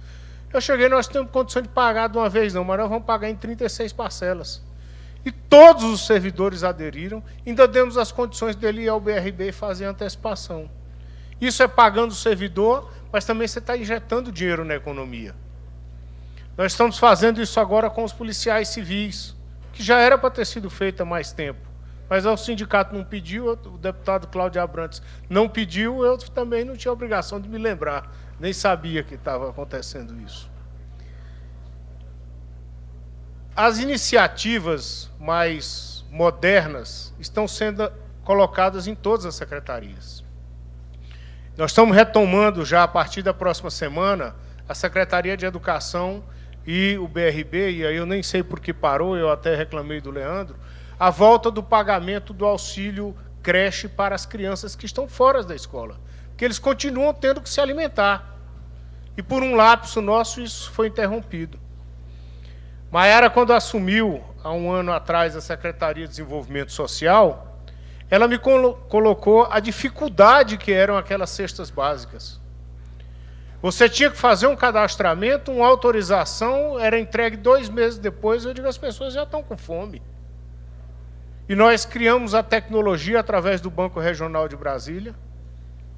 Eu cheguei, nós temos condição de pagar de uma vez não, mas nós vamos pagar em 36 parcelas. E todos os servidores aderiram, ainda demos as condições dele ir ao BRB e fazer a antecipação. Isso é pagando o servidor, mas também você está injetando dinheiro na economia. Nós estamos fazendo isso agora com os policiais civis, que já era para ter sido feito há mais tempo. Mas o sindicato não pediu, o deputado Cláudio Abrantes não pediu, eu também não tinha obrigação de me lembrar, nem sabia que estava acontecendo isso. As iniciativas mais modernas estão sendo colocadas em todas as secretarias. Nós estamos retomando já, a partir da próxima semana, a Secretaria de Educação e o BRB, e aí eu nem sei por que parou, eu até reclamei do Leandro, a volta do pagamento do auxílio creche para as crianças que estão fora da escola, porque eles continuam tendo que se alimentar. E por um lapso nosso isso foi interrompido. Maiara, quando assumiu, há um ano atrás, a Secretaria de Desenvolvimento Social, ela me colocou a dificuldade que eram aquelas cestas básicas. Você tinha que fazer um cadastramento, uma autorização, era entregue 2 meses depois, eu digo, as pessoas já estão com fome. E nós criamos a tecnologia através do Banco Regional de Brasília,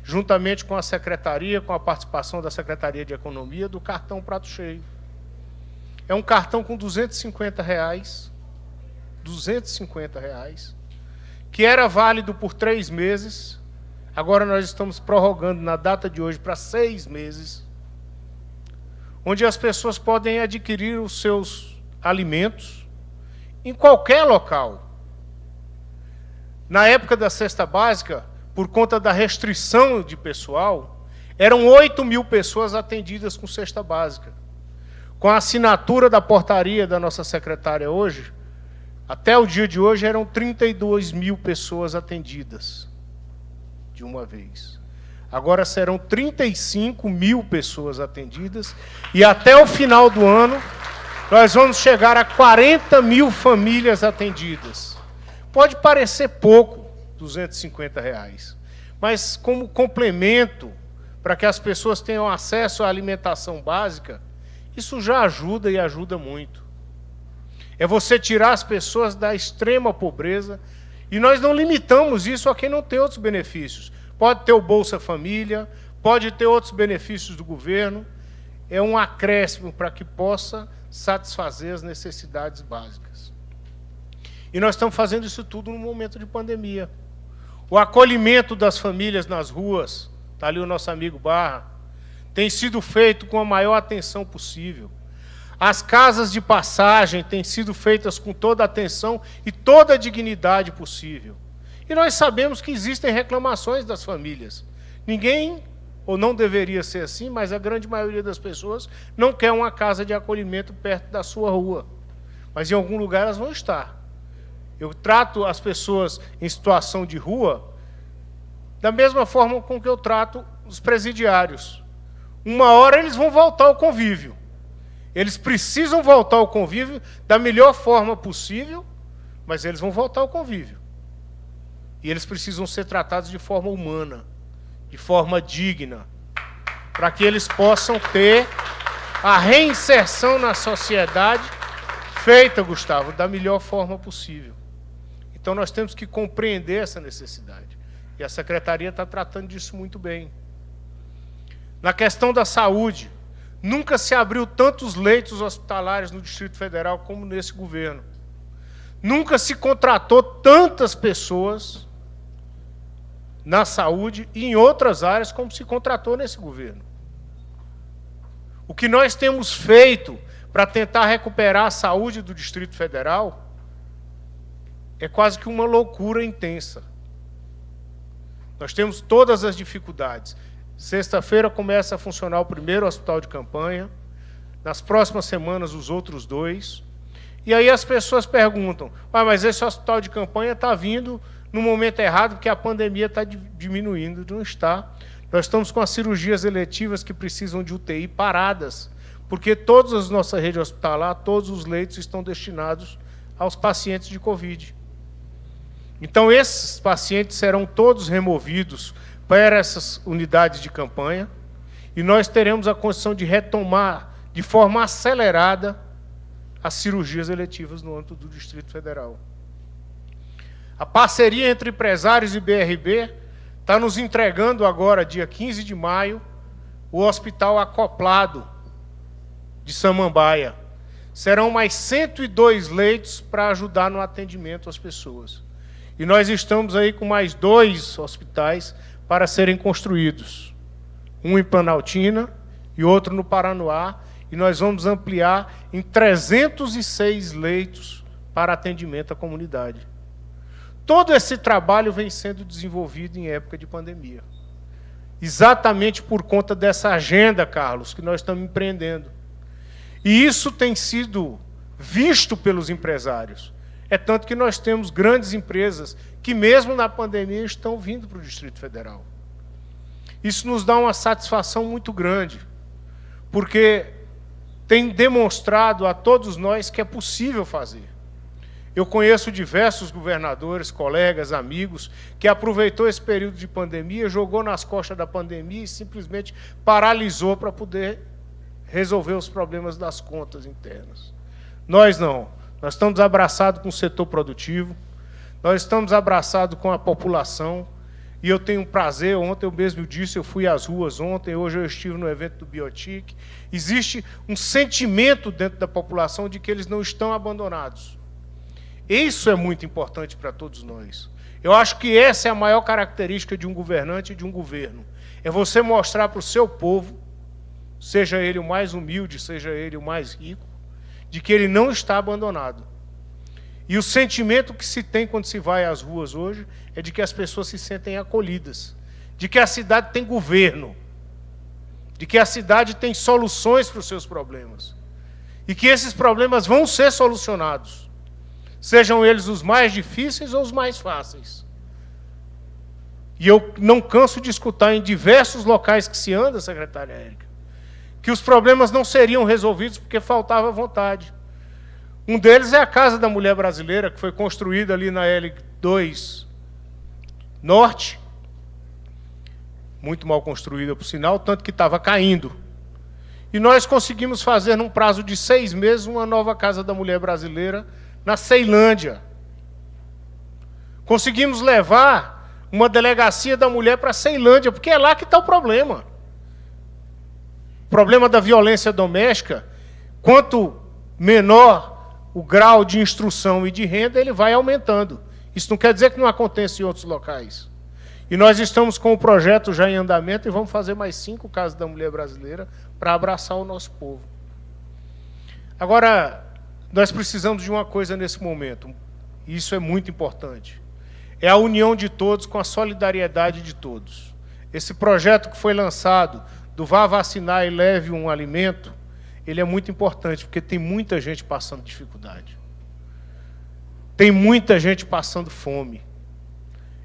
juntamente com a Secretaria, com a participação da Secretaria de Economia, do cartão Prato Cheio. É um cartão com R$250, que era válido por 3 meses, agora nós estamos prorrogando na data de hoje para 6 meses, onde as pessoas podem adquirir os seus alimentos em qualquer local. Na época da cesta básica, por conta da restrição de pessoal, eram 8.000 pessoas atendidas com cesta básica. Com a assinatura da portaria da nossa secretária hoje, até o dia de hoje eram 32.000 pessoas atendidas de uma vez. Agora serão 35.000 pessoas atendidas e até o final do ano nós vamos chegar a 40.000 famílias atendidas. Pode parecer pouco, R$250, mas como complemento para que as pessoas tenham acesso à alimentação básica, isso já ajuda e ajuda muito. É você tirar as pessoas da extrema pobreza, e nós não limitamos isso a quem não tem outros benefícios. Pode ter o Bolsa Família, pode ter outros benefícios do governo, é um acréscimo para que possa satisfazer as necessidades básicas. E nós estamos fazendo isso tudo no momento de pandemia. O acolhimento das famílias nas ruas, está ali o nosso amigo Barra, tem sido feito com a maior atenção possível. As casas de passagem têm sido feitas com toda a atenção e toda a dignidade possível. E nós sabemos que existem reclamações das famílias. Ninguém, ou não deveria ser assim, mas a grande maioria das pessoas não quer uma casa de acolhimento perto da sua rua. Mas em algum lugar elas vão estar. Eu trato as pessoas em situação de rua da mesma forma com que eu trato os presidiários. Uma hora eles vão voltar ao convívio. Eles precisam voltar ao convívio da melhor forma possível, mas eles vão voltar ao convívio. E eles precisam ser tratados de forma humana, de forma digna, para que eles possam ter a reinserção na sociedade feita, Gustavo, da melhor forma possível. Então, nós temos que compreender essa necessidade. E a Secretaria está tratando disso muito bem. Na questão da saúde, nunca se abriu tantos leitos hospitalares no Distrito Federal como nesse governo. Nunca se contratou tantas pessoas na saúde e em outras áreas como se contratou nesse governo. O que nós temos feito para tentar recuperar a saúde do Distrito Federal é quase que uma loucura intensa. Nós temos todas as dificuldades. Sexta-feira começa a funcionar o primeiro hospital de campanha, nas próximas semanas os outros 2. E aí as pessoas perguntam, mas esse hospital de campanha está vindo no momento errado, porque a pandemia está diminuindo. Não está. Nós estamos com as cirurgias eletivas que precisam de UTI paradas, porque toda a nossa rede hospitalar, todos os leitos estão destinados aos pacientes de Covid. Então, esses pacientes serão todos removidos para essas unidades de campanha e nós teremos a condição de retomar de forma acelerada as cirurgias eletivas no âmbito do Distrito Federal. A parceria entre empresários e BRB está nos entregando agora, dia 15 de maio, o hospital acoplado de Samambaia. Serão mais 102 leitos para ajudar no atendimento às pessoas. E nós estamos aí com mais 2 hospitais para serem construídos. Um em Planaltina e outro no Paranoá. E nós vamos ampliar em 306 leitos para atendimento à comunidade. Todo esse trabalho vem sendo desenvolvido em época de pandemia. Exatamente por conta dessa agenda, Carlos, que nós estamos empreendendo. E isso tem sido visto pelos empresários. É tanto que nós temos grandes empresas que, mesmo na pandemia, estão vindo para o Distrito Federal. Isso nos dá uma satisfação muito grande, porque tem demonstrado a todos nós que é possível fazer. Eu conheço diversos governadores, colegas, amigos, que aproveitou esse período de pandemia, jogou nas costas da pandemia e simplesmente paralisou para poder resolver os problemas das contas internas. Nós não. Nós estamos abraçados com o setor produtivo, nós estamos abraçados com a população, e eu tenho um prazer, ontem eu mesmo disse, eu fui às ruas ontem, hoje eu estive no evento do Biotic. Existe um sentimento dentro da população de que eles não estão abandonados. Isso é muito importante para todos nós. Eu acho que essa é a maior característica de um governante e de um governo. É você mostrar para o seu povo, seja ele o mais humilde, seja ele o mais rico, de que ele não está abandonado. E o sentimento que se tem quando se vai às ruas hoje é de que as pessoas se sentem acolhidas, de que a cidade tem governo, de que a cidade tem soluções para os seus problemas, e que esses problemas vão ser solucionados, sejam eles os mais difíceis ou os mais fáceis. E eu não canso de escutar em diversos locais que se anda, secretária Érica, que os problemas não seriam resolvidos porque faltava vontade. Um deles é a Casa da Mulher Brasileira, que foi construída ali na L2 Norte, muito mal construída, por sinal, tanto que estava caindo. E nós conseguimos fazer, num prazo de 6 meses, uma nova Casa da Mulher Brasileira na Ceilândia. Conseguimos levar uma delegacia da mulher para a Ceilândia, porque é lá que está o problema. O problema da violência doméstica, quanto menor o grau de instrução e de renda, ele vai aumentando. Isso não quer dizer que não aconteça em outros locais. E nós estamos com o projeto já em andamento e vamos fazer mais 5 casas da mulher brasileira para abraçar o nosso povo. Agora, nós precisamos de uma coisa nesse momento, e isso é muito importante. É a união de todos com a solidariedade de todos. Esse projeto que foi lançado, do Vá Vacinar e Leve um Alimento, ele é muito importante, porque tem muita gente passando dificuldade. Tem muita gente passando fome.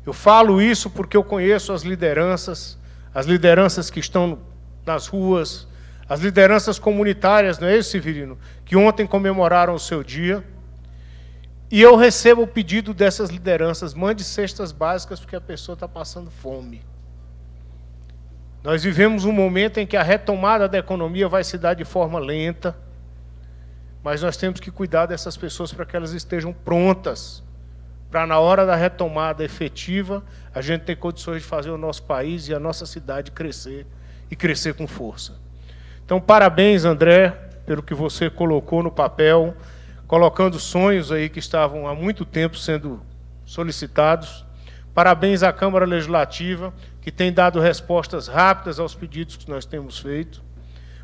Eu falo isso porque eu conheço as lideranças que estão nas ruas, as lideranças comunitárias, não é isso, Severino? Que ontem comemoraram o seu dia. E eu recebo o pedido dessas lideranças, mande cestas básicas, porque a pessoa está passando fome. Nós vivemos um momento em que a retomada da economia vai se dar de forma lenta, mas nós temos que cuidar dessas pessoas para que elas estejam prontas, para na hora da retomada efetiva, a gente ter condições de fazer o nosso país e a nossa cidade crescer, e crescer com força. Então, parabéns, André, pelo que você colocou no papel, colocando sonhos aí que estavam há muito tempo sendo solicitados. Parabéns à Câmara Legislativa, que tem dado respostas rápidas aos pedidos que nós temos feito.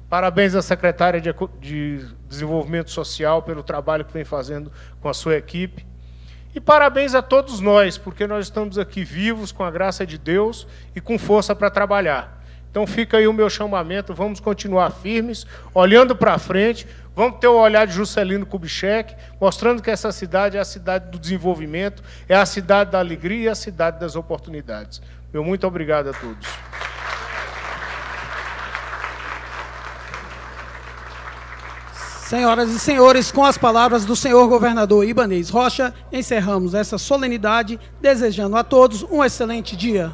Parabéns à secretária de Desenvolvimento Social pelo trabalho que vem fazendo com a sua equipe. E parabéns a todos nós, porque nós estamos aqui vivos, com a graça de Deus e com força para trabalhar. Então fica aí o meu chamamento, vamos continuar firmes, olhando para frente, vamos ter o olhar de Juscelino Kubitschek, mostrando que essa cidade é a cidade do desenvolvimento, é a cidade da alegria e a cidade das oportunidades. Meu muito obrigado a todos. Senhoras e senhores, com as palavras do senhor governador Ibanez Rocha, encerramos essa solenidade, desejando a todos um excelente dia.